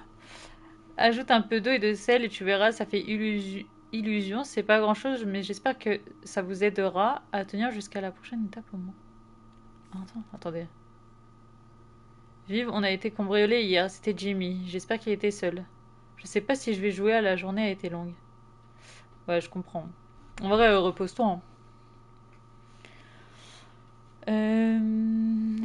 Ajoute un peu d'eau et de sel et tu verras, ça fait illusion. C'est pas grand chose, mais j'espère que ça vous aidera à tenir jusqu'à la prochaine étape au moins. Attends, attendez. Vive, on a été cambriolés hier, c'était Jimmy. J'espère qu'il était seul. Je sais pas si je vais jouer, la journée a été longue. Ouais, je comprends. En vrai, repose-toi, hein.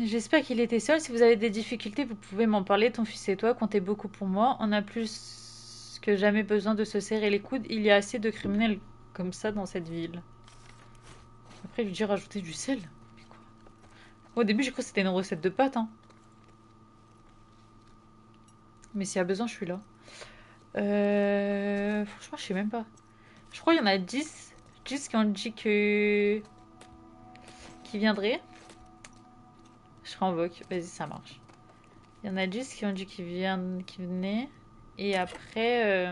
J'espère qu'il était seul. Si vous avez des difficultés, vous pouvez m'en parler. Ton fils et toi, comptez beaucoup pour moi. On a plus que jamais besoin de se serrer les coudes. Il y a assez de criminels comme ça dans cette ville. Après, il lui dit rajouter du sel. Mais quoi? Au début, j'ai cru que c'était une recette de pâtes, hein. Mais s'il y a besoin, je suis là. Franchement, je sais même pas. Je crois qu'il y en a 10. 10 qui ont dit que... qui viendraient. Je serai en voc. Vas-y, ça marche. Il y en a 10 qui ont dit qu'ils venaient. Et après...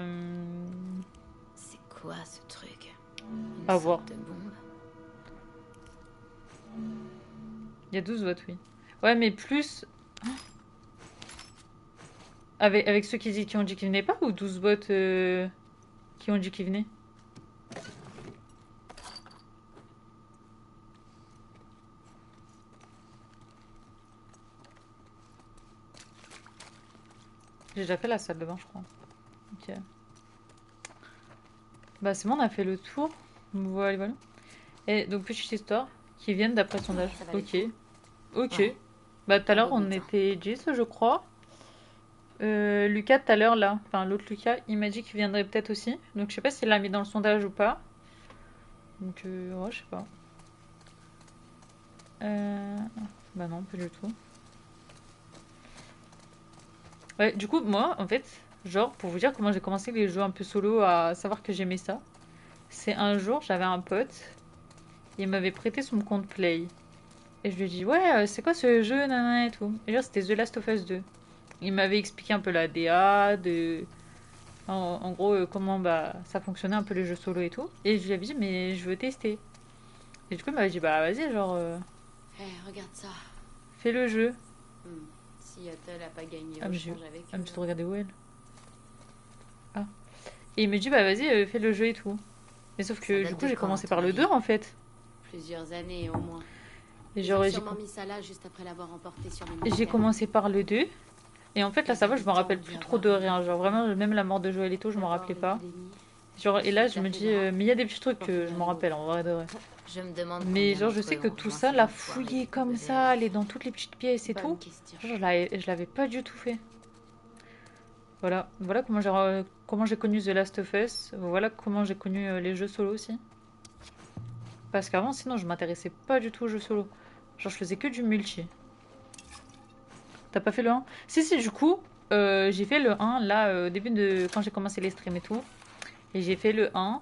C'est quoi ce truc? À Une voir. sorte de bombe? Il y a 12 votes, oui. Ouais, mais plus... Avec ceux qui ont dit qu'ils venaient pas ou 12 votes qui ont dit qu'ils venaient? J'ai déjà fait la salle de bain, je crois. Ok. Bah c'est bon, on a fait le tour. Voilà, voilà. Et donc, petite histoire qui viennent d'après le sondage. Ça va Ok. aller. Ok. Ouais. Bah tout à l'heure, Un peu on de temps. était 10, je crois. Lucas, tout à l'heure, là, enfin l'autre Lucas, il m'a dit qu'il viendrait peut-être aussi. Donc je sais pas s'il l'a mis dans le sondage ou pas. Donc ouais, je sais pas. Euh... Bah non, pas du tout. Ouais, du coup, moi, en fait, genre, pour vous dire comment j'ai commencé les jeux un peu solo à savoir que j'aimais ça, c'est un jour, j'avais un pote, il m'avait prêté son compte Play. Et je lui ai dit, ouais, c'est quoi ce jeu, nanana et tout. Et genre, c'était The Last of Us 2. Il m'avait expliqué un peu la DA, en gros, comment bah, ça fonctionnait un peu les jeux solo et tout. Et je lui avais dit, mais je veux tester. Et du coup, il m'avait dit, bah vas-y, genre, Hé, regarde ça. fais le jeu. Si Ethel a pas gagné Ah, au mais je change avec ah, mais eux. tu te regardais où elle? Ah. Et il me dit, bah vas-y, fais le jeu et tout. Mais sauf Ça que date du coup, de j'ai quand, commencé à par ton le avis 2 en fait. Plusieurs années au moins. Et Ils genre, ont sûrement mis ça là juste après l'avoir emporté sur les j'ai militaires. commencé par le 2. Et en fait, là, Les ça va, je me habitants rappelle ont dû plus trop avoir de envie. rien. Genre, vraiment, même la mort de Joël et tout, je me D'abord rappelais pas. l'épidémie, Genre, et là, je me ensuite dis, la plupart. mais il y a des petits trucs Pour que je finir me à rappelle, en vrai de vrai. Je me demande Mais combien genre, je d'entre sais eux que ont tout rejoint ça, ces la enfoirés fouiller du comme WRF. ça, aller dans toutes les petites pièces et Bonne tout, question. genre, je l'avais pas du tout fait. Voilà, voilà comment j'ai connu The Last of Us. Voilà comment j'ai connu les jeux solo aussi. Parce qu'avant, sinon, je m'intéressais pas du tout aux jeux solo. Genre, je faisais que du multi. T'as pas fait le 1? Si, si, du coup, j'ai fait le 1 là, au début de quand j'ai commencé les streams et tout. Et j'ai fait le 1.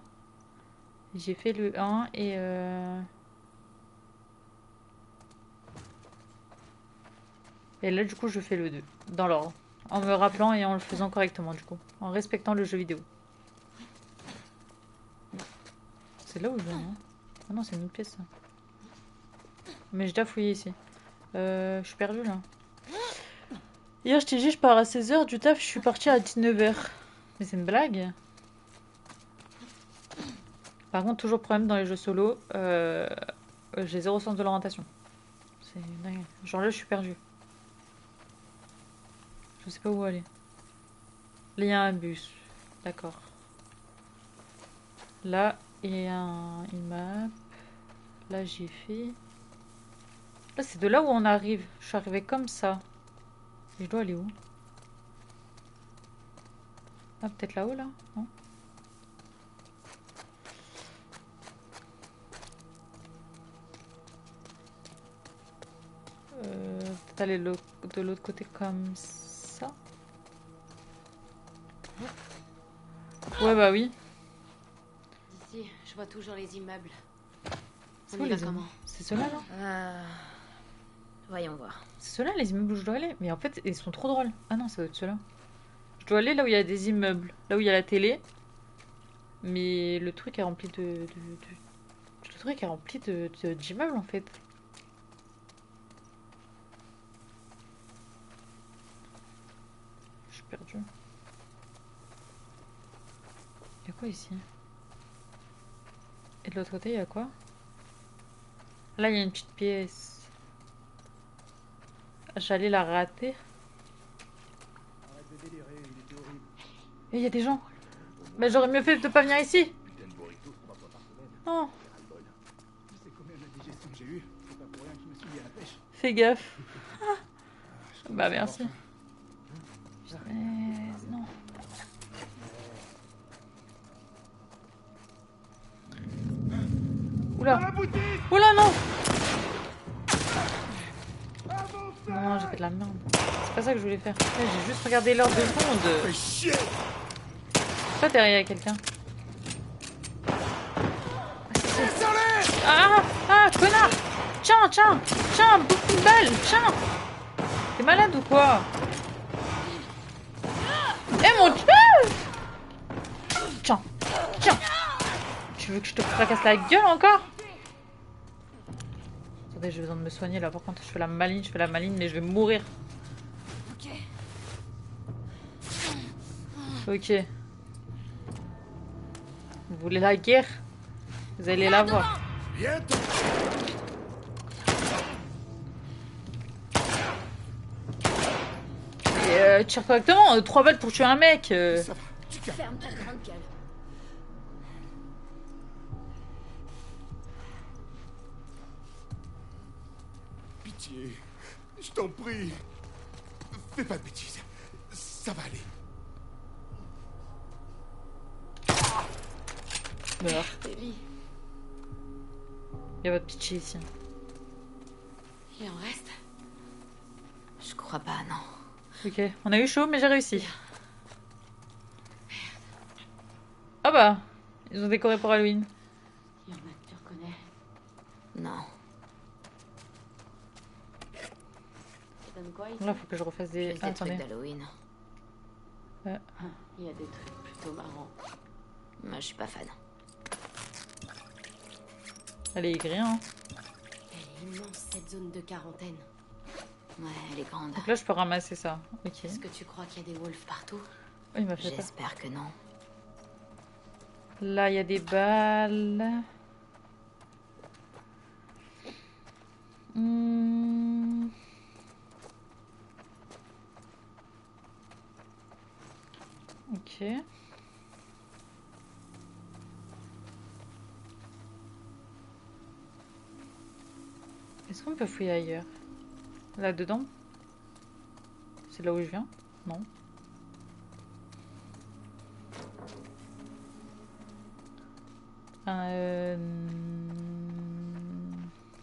J'ai fait le 1 et. Et là, du coup, je fais le 2. Dans l'ordre. En me rappelant et en le faisant correctement, du coup. En respectant le jeu vidéo. C'est là où je vais, non? Ah non, c'est une autre pièce, ça. Mais j'ai déjà fouillé ici. Je suis perdue, là. Hier, je t'ai dit, je pars à 16h. Du taf, je suis partie à 19h. Mais c'est une blague. Par contre, toujours problème dans les jeux solo. J'ai zéro sens de l'orientation. C'est dingue. Genre là, je suis perdue. Je sais pas où aller. Là, il y a un bus. D'accord. Là, il y a une map. Là, j'ai fait. Là, c'est de là où on arrive. Je suis arrivée comme ça. Et je dois aller où? Ah, peut-être là-haut, là? Non? Peut-être aller de l'autre côté comme ça? Ouais, bah oui. D'ici, je vois toujours les immeubles. C'est On où y les va comment? immeubles? C'est ceux-là, là? Voyons voir. C'est ceux-là, les immeubles où je dois aller? Mais en fait, ils sont trop drôles. Ah non, ça doit être ceux-là. Je dois aller là où il y a des immeubles. Là où il y a la télé. Mais le truc est rempli Le truc est rempli d'immeubles, en fait. Je suis perdue. Il y a quoi ici? Et de l'autre côté, il y a quoi? Là, il y a une petite pièce. J'allais la rater. Et il y a des gens. Mais j'aurais mieux fait de pas venir ici. Non. Fais gaffe. Ah. Bah merci. Non. Oula. Oula non. Non, j'ai fait de la merde. C'est pas ça que je voulais faire. J'ai juste regardé l'heure de secondes. Pas derrière quelqu'un. Ah, connard! Tiens, bouffe une balle, tiens! T'es malade ou quoi? Eh mon dieu! Tiens! Tu veux que je te fracasse la gueule encore? Attendez, j'ai besoin de me soigner là. Par contre, je fais la maline, mais je vais mourir. Ok. Vous voulez la guerre? Vous allez la voir. mais tire correctement, 3 balles pour tuer un mec. Ça va, tu calmes. Ferme ta grande gueule. Pitié, je t'en prie. Fais pas de bêtises. Ça va aller. Meurs. Ellie, Y'a votre pitié ici. il en reste? Je crois pas, non. Ok, on a eu chaud, mais j'ai réussi. Ah bah, ils ont décoré pour Halloween. Il y en a que tu reconnais? Non. Ça donne quoi ici? Là, faut que je refasse des. Juste Ah, des trucs attendez. d'Halloween. Ouais. Il y a des trucs plutôt marrants. Moi, je suis pas fan. Elle est aigrie, hein. Elle est immense, cette zone de quarantaine. Ouais, elle est grande. Donc là, je peux ramasser ça. Ok. Est-ce que tu crois qu'il y a des wolves partout? Oh, il m'a fait peur. J'espère que non. Là, il y a des balles. Hmm. Ok. Est-ce qu'on peut fouiller ailleurs? Là-dedans? C'est là où je viens? Non.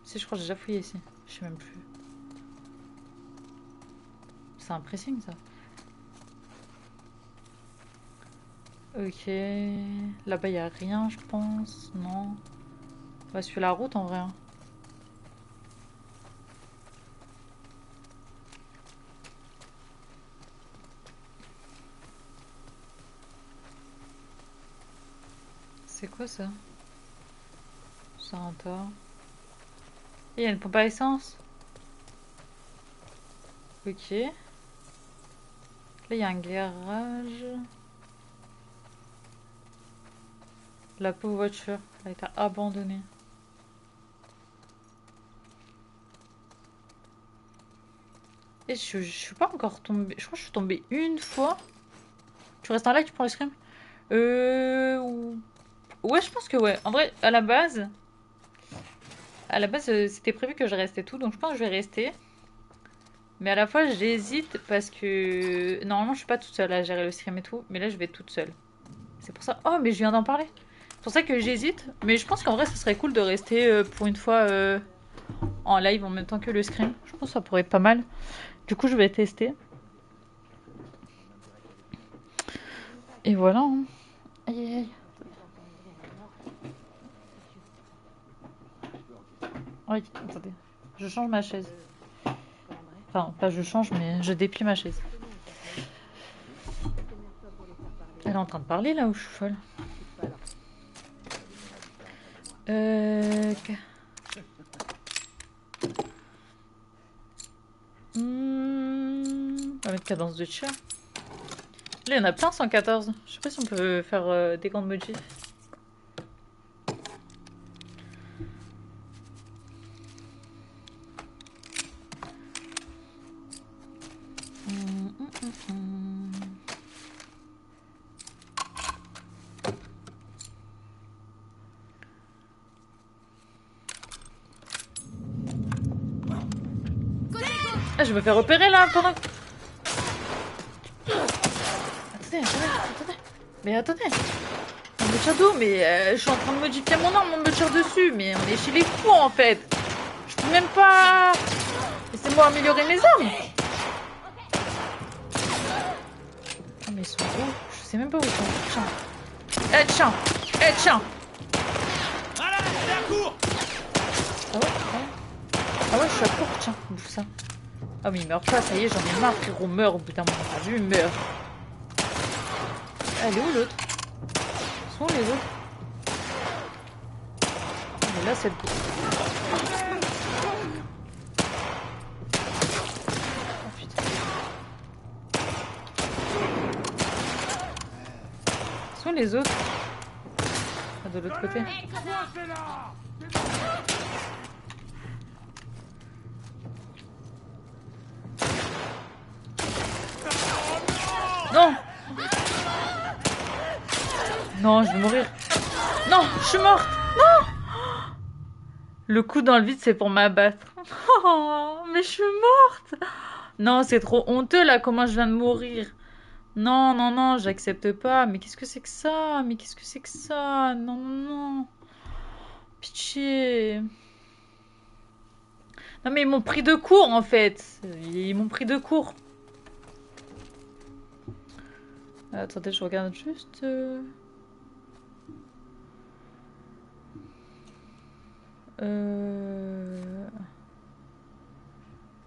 Si, je crois que j'ai déjà fouillé ici. Je sais même plus. C'est un pressing, ça. Ok. Là-bas, il n'y a rien, je pense. Non. On va suivre la route, en vrai. Hein. C'est quoi, ça? C'est un tort. Il y a une pompe à essence. Ok. Là, il y a un garage. La pauvre voiture, elle a été abandonnée. Et je suis pas encore tombée. Je crois que je suis tombée une fois. Tu restes en live, tu prends le scream? Ouais, je pense que ouais. En vrai, à la base, c'était prévu que je restais tout, donc je pense que je vais rester. Mais à la fois, j'hésite parce que normalement, je suis pas toute seule à gérer le stream et tout, mais là, je vais être toute seule. C'est pour ça. Oh, mais je viens d'en parler. C'est pour ça que j'hésite. Mais je pense qu'en vrai, ça serait cool de rester pour une fois en live en même temps que le scream. Je pense que ça pourrait être pas mal. Du coup, je vais tester. Et voilà. Hein. Aïe, aïe, aïe. Oui, attendez. Je change ma chaise. Enfin, pas je change, mais je déplie ma chaise. Elle est en train de parler là ou je suis folle? On va mettre cadence de tir. Là, il y en a plein 114. Je sais pas si on peut faire des grandes modifs. Ah, je me fais repérer là pendant que... Attendez. Mais attendez. On me tire d'où? Mais je suis en train de modifier mon arme, on me tire dessus. Mais on est chez les fous en fait. Je peux même pas... Laissez-moi améliorer mes armes. Oh, mais ils sont où? Je sais même pas où ils sont. Tiens. Tiens. Voilà, c'est à court. Ah ouais, je suis à court, tiens, bouffe ça. Ah mais il meurt pas, ça y est, j'en ai marre, frérot, meurt au bout d'un moment. T'as vu, il meurt. Elle est où l'autre? Où sont les autres? Elle est là, cette bouffe. Oh putain. Où sont les autres? Ah, de l'autre côté. Non. Non, je vais mourir. Non, je suis morte. Non. Le coup dans le vide, c'est pour m'abattre. Oh, mais je suis morte. Non, c'est trop honteux là, comment je viens de mourir. Non, non, non, j'accepte pas. Mais qu'est-ce que c'est que ça? Mais qu'est-ce que c'est que ça? Non, non, non. Pitié. Non, mais ils m'ont pris de court en fait. Ils m'ont pris de court. Attendez, je regarde juste.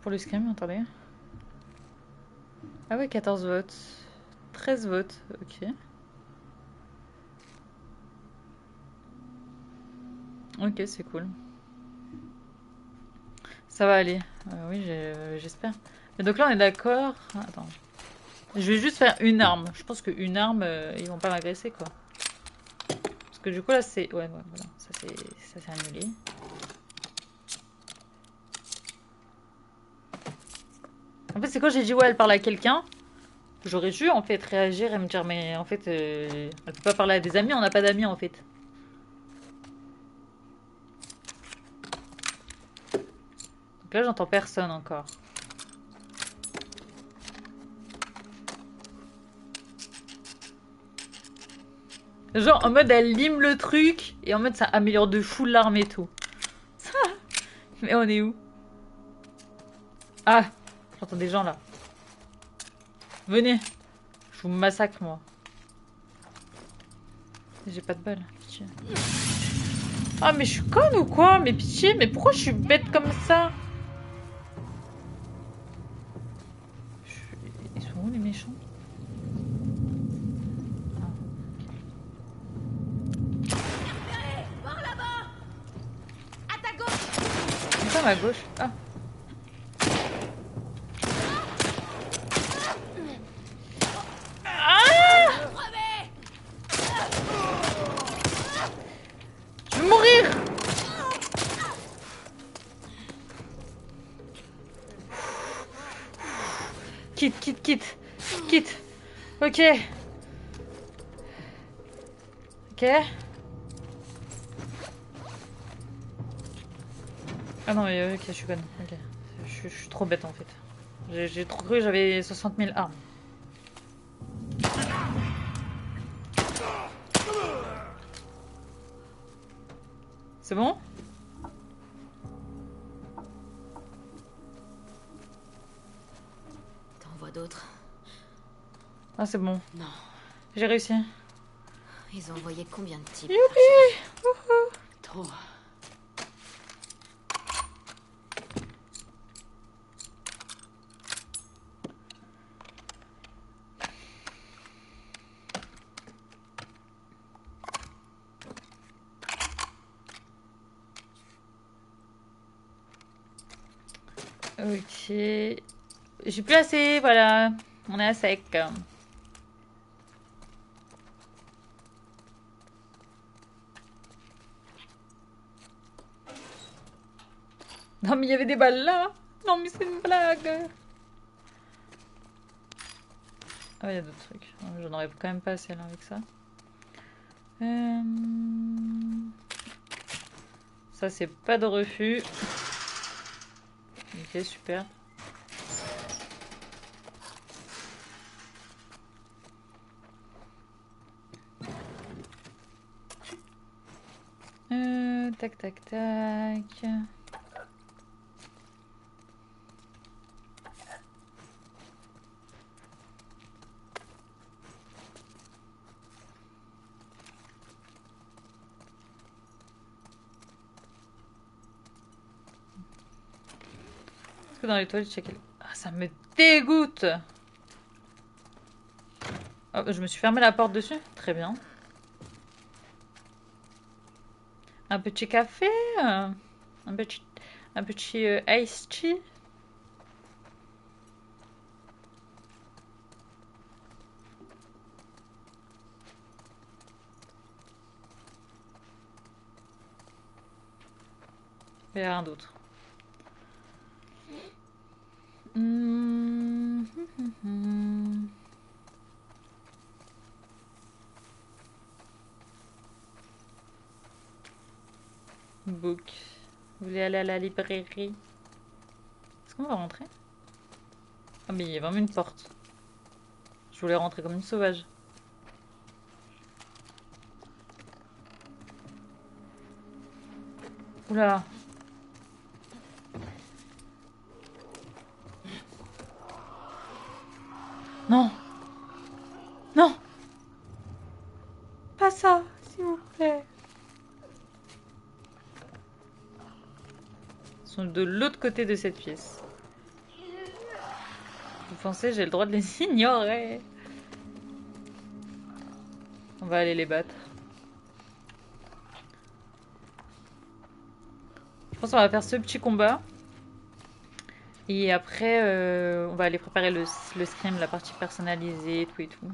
Pour le scrim, attendez. Ah ouais, 14 votes. 13 votes, ok. Ok, c'est cool. Ça va aller. Oui, j'espère. Mais donc là, on est d'accord. Attends. Je vais juste faire une arme. Je pense qu'une arme, ils vont pas m'agresser, quoi. Parce que du coup, là, c'est... Ouais, voilà. Ça, c'est annulé. En fait, c'est quand j'ai dit, ouais, elle parle à quelqu'un. J'aurais dû, en fait, réagir et me dire, mais en fait, elle peut pas parler à des amis, on n'a pas d'amis, en fait. Donc là, j'entends personne encore. Genre, en mode, elle lime le truc, et en mode, ça améliore de fou l'arme et tout. Mais on est où? Ah, j'entends des gens, là. Venez. Je vous massacre, moi. J'ai pas de balle, pitié. Ah, mais je suis conne ou quoi? Mais pitié, mais pourquoi je suis bête comme ça? Ils sont où, les méchants? Attends, à gauche. Ah. Je vais mourir. Quitte, quitte, quitte. Quitte. Ok. Ok. Ah non, mais ok, je suis conne. Ok. Je suis trop bête en fait. J'ai trop cru que j'avais 60 000 armes. C'est bon? T'en vois d'autres? Ah, c'est bon. Non. J'ai réussi. Ils ont envoyé combien de types? Youpi! Trop. Ok. J'ai plus assez, voilà. On est à sec. Non, mais il y avait des balles là. Non, mais c'est une blague. Ah, il y a d'autres trucs. J'en aurais quand même pas assez là avec ça. Ça, c'est pas de refus. Ok, super. Tac, tac, tac. Est-ce que dans les toilettes, il y a quelqu'un? Ah, ça me dégoûte! Oh, je me suis fermé la porte dessus? Très bien. Un petit café? Un petit iced tea? Il n'y a rien d'autre. book. Vous voulez aller à la librairie? Est-ce qu'on va rentrer? Ah mais il y a vraiment une porte. Je voulais rentrer comme une sauvage. Oula. Non. Non. Pas ça, s'il vous plaît. Ils sont de l'autre côté de cette pièce. Vous pensez j'ai le droit de les ignorer? On va aller les battre. Je pense qu'on va faire ce petit combat. Et après, on va aller préparer le scrim, la partie personnalisée, tout et tout.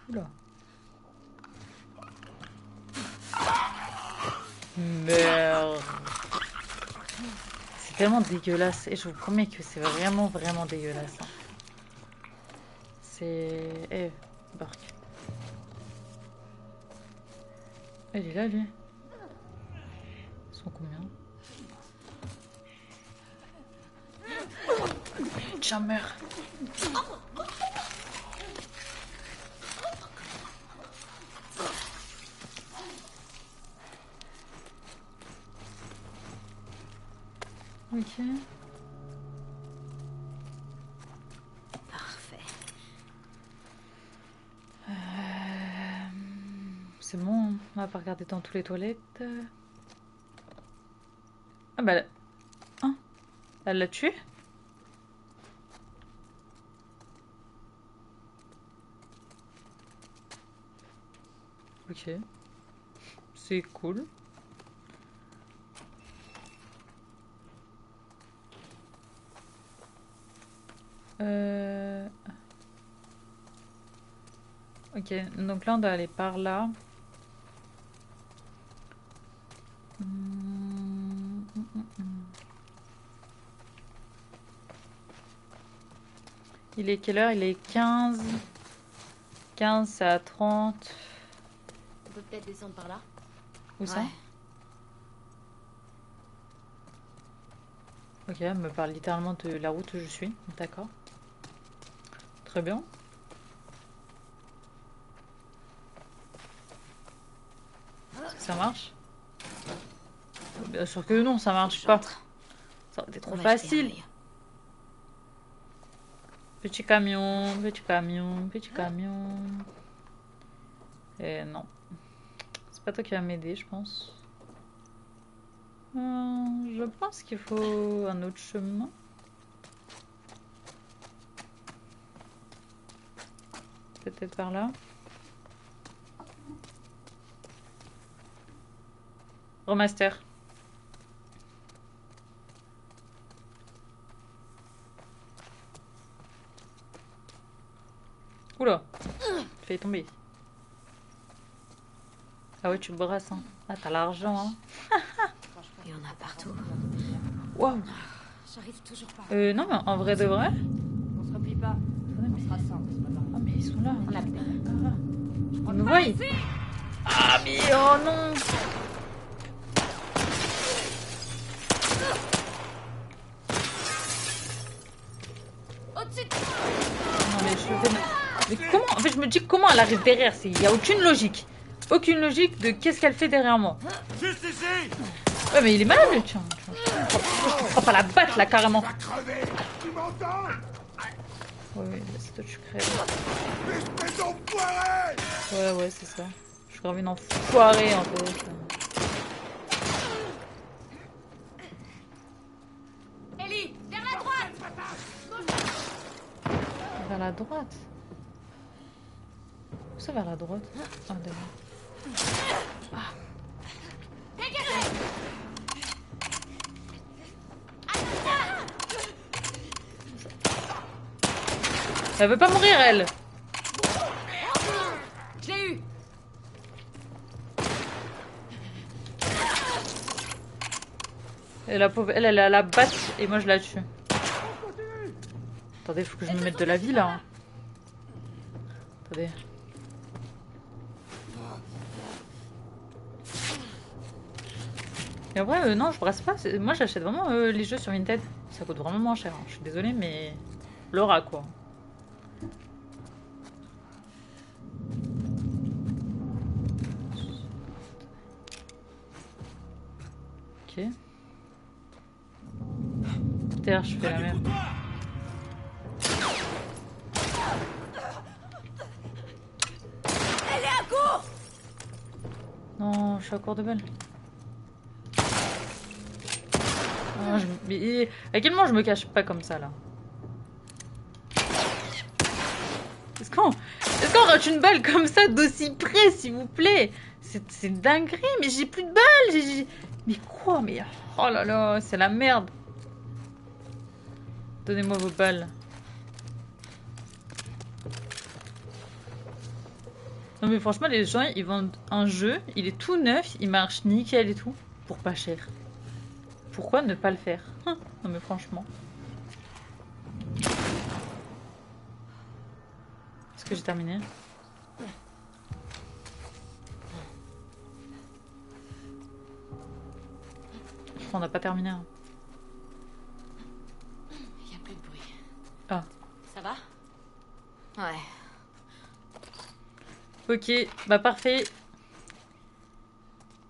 Oula. Merde. C'est tellement dégueulasse. Et je vous promets que c'est vraiment, vraiment dégueulasse. Hein. C'est... Eh, Bark. Il est là, lui. Ils sont combien? Jammer. Ok. Parfait. C'est bon, on va pas regarder dans toutes les toilettes. Ah bah... Hein, elle l'a tué? Ok. C'est cool. Ok, donc là on doit aller par là. Il est quelle heure? Il est 15. 15, c'est à 30. On peut peut-être descendre par là. Où ça? Ok, elle me parle littéralement de la route où je suis. D'accord. Très bien. Est-ce que ça marche? Bien sûr que non, ça marche pas. Ça aurait été trop facile. Petit camion, petit camion, petit camion. Et non. C'est pas toi qui vas m'aider, je pense. Je pense qu'il faut un autre chemin. Peut-être par là. Remaster. Oula. Fais tomber. Ah ouais, tu brasses. Hein. Ah, t'as l'argent. Hein. Il y en a partout. Waouh. J'arrive toujours pas. Non, mais en vrai de vrai. On se replie pas. On se rassemble, c'est pas grave. Ah, mais ils sont là. On a plus Ils me voient. Ah, mais oh non. Au-dessus de... Non, mais je vais... Mais comment... En fait, je me dis comment elle arrive derrière. Il n'y a aucune logique. Aucune logique de qu'est-ce qu'elle fait derrière moi. Juste ici! Ouais, mais il est malade, le tien. Je te frappe à la batte, là, carrément. Va crever! Tu m'entends? Ouais, c'est toi, tu crèves. Espèce d'enfoiré! Ouais, c'est ça. Je suis grave une enfoirée, en fait. Ellie, vers la droite! Vers la droite. Où ça, vers la droite? Ah, d'accord. Dégagez! Elle veut pas mourir, elle. Je l'ai eu! Et la pauvre, elle est à la batte et moi je la tue. Attendez, faut que je me mette de la vie là. Attendez. Et en vrai, non, je brasse pas. Moi j'achète vraiment les jeux sur Vinted. Ça coûte vraiment moins cher. Hein. Je suis désolée, mais. Laura quoi. Ok. D'ailleurs, je fais la même. Elle est à court. Non, je suis à court de balles. Ah, mais à quel moment je me cache pas comme ça là? Est-ce qu'on rate une balle comme ça d'aussi près, s'il vous plaît? C'est dinguerie, mais j'ai plus de balles. Mais quoi? Mais oh là là, c'est la merde. Donnez-moi vos balles. Non mais franchement, les gens, ils vendent un jeu, il est tout neuf, il marche nickel et tout, pour pas cher. Pourquoi ne pas le faire? Non mais franchement. Est-ce que j'ai terminé? Je crois qu'on n'a pas terminé. Hein. Il y a plus de bruit. Ah. Ça va? Ouais. Ok, bah parfait.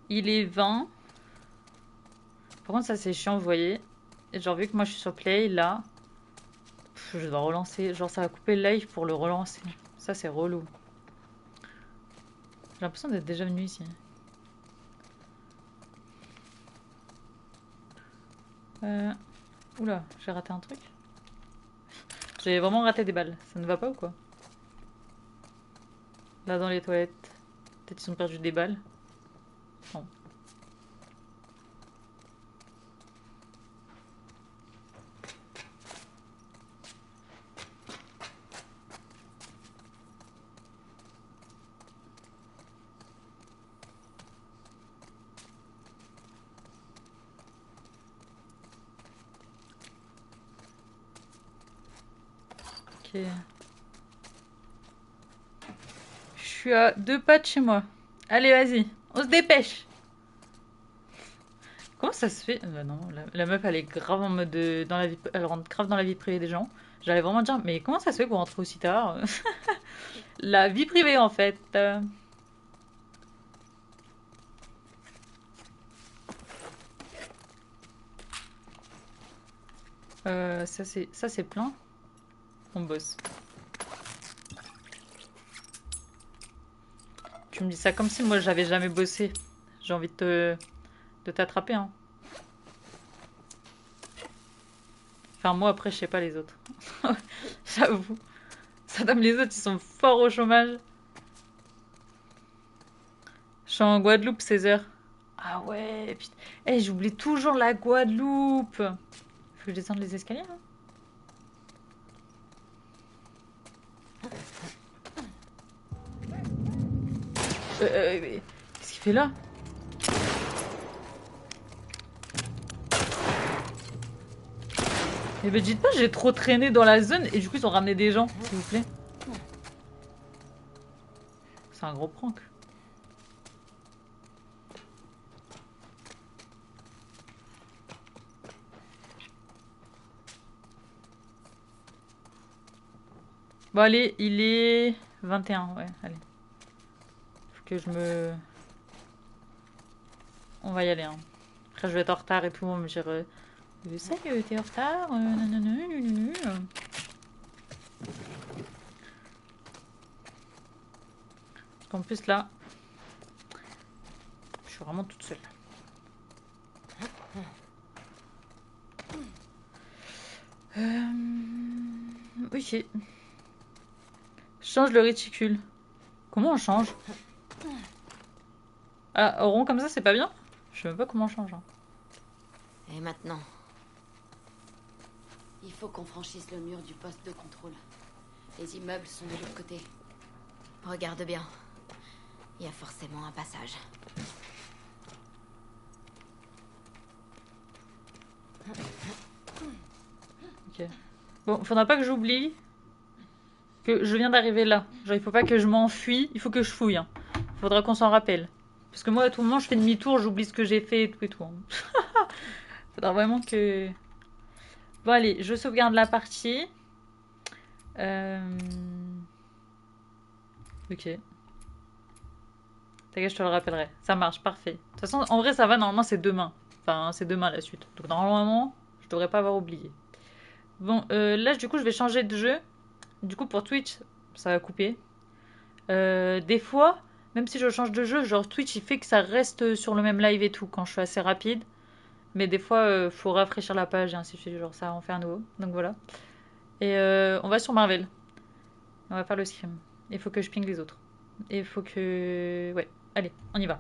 Il est 20. Par contre, ça c'est chiant, vous voyez. Et genre, vu que moi je suis sur Play, là, je dois relancer. Genre, ça va couper le live pour le relancer. Ça, c'est relou. J'ai l'impression d'être déjà venu ici. Oula, j'ai raté un truc. J'ai vraiment raté des balles. Ça ne va pas ou quoi? Là, dans les toilettes. Peut-être ils ont perdu des balles. Non. Ok. Je suis à 2 pas de chez moi. Allez, vas-y. On se dépêche. Comment ça se fait? Bah non, la meuf, elle est grave en mode dans la vie, elle rentre grave dans la vie privée des gens. J'allais vraiment dire, mais comment ça se fait qu'on rentre aussi tard? La vie privée, en fait. Ça c'est plein. On bosse. Tu me dis ça comme si moi j'avais jamais bossé. J'ai envie de t'attraper, hein. Enfin, moi après, je sais pas les autres. J'avoue. Ça donne les autres, ils sont forts au chômage. Je suis en Guadeloupe, 16 heures. Ah ouais, putain. Eh, j'oublie toujours la Guadeloupe. Faut que je descende les escaliers, hein. Qu'est-ce qu'il fait là? Eh ben dites pas, j'ai trop traîné dans la zone et du coup ils ont ramené des gens, s'il vous plaît. C'est un gros prank. Bon allez, il est 21, ouais, allez. Faut que je me... On va y aller, hein. Après je vais être en retard et tout, on me dire... salut, t'es en retard nanana. Parce qu'en plus là... Je suis vraiment toute seule. Ok. Change le réticule. Comment on change? Ah, rond comme ça, c'est pas bien? Je sais même pas comment on change. Hein. Et maintenant? Il faut qu'on franchisse le mur du poste de contrôle. Les immeubles sont de l'autre côté. Regarde bien. Il y a forcément un passage. Ok. Bon, faudra pas que j'oublie que je viens d'arriver là. Genre, il faut pas que je m'enfuis, il faut que je fouille. Hein. Faudra qu'on s'en rappelle. Parce que moi, à tout moment, je fais demi-tour, j'oublie ce que j'ai fait et tout. Hein. Faudra vraiment que... Bon, allez, je sauvegarde la partie. Ok. T'inquiète, je te le rappellerai. Ça marche, parfait. De toute façon, en vrai, ça va. Normalement, c'est demain. Enfin, c'est demain la suite. Donc, normalement, je devrais pas avoir oublié. Bon, là, du coup, je vais changer de jeu. Du coup, pour Twitch, ça va couper. Des fois, même si je change de jeu, genre Twitch, il fait que ça reste sur le même live et tout quand je suis assez rapide. Mais des fois, faut rafraîchir la page et ainsi de suite. Genre, ça en fait un nouveau. Donc voilà. Et on va sur Marvel. On va faire le scrim. Il faut que je ping les autres. Et il faut que... Ouais, allez, on y va.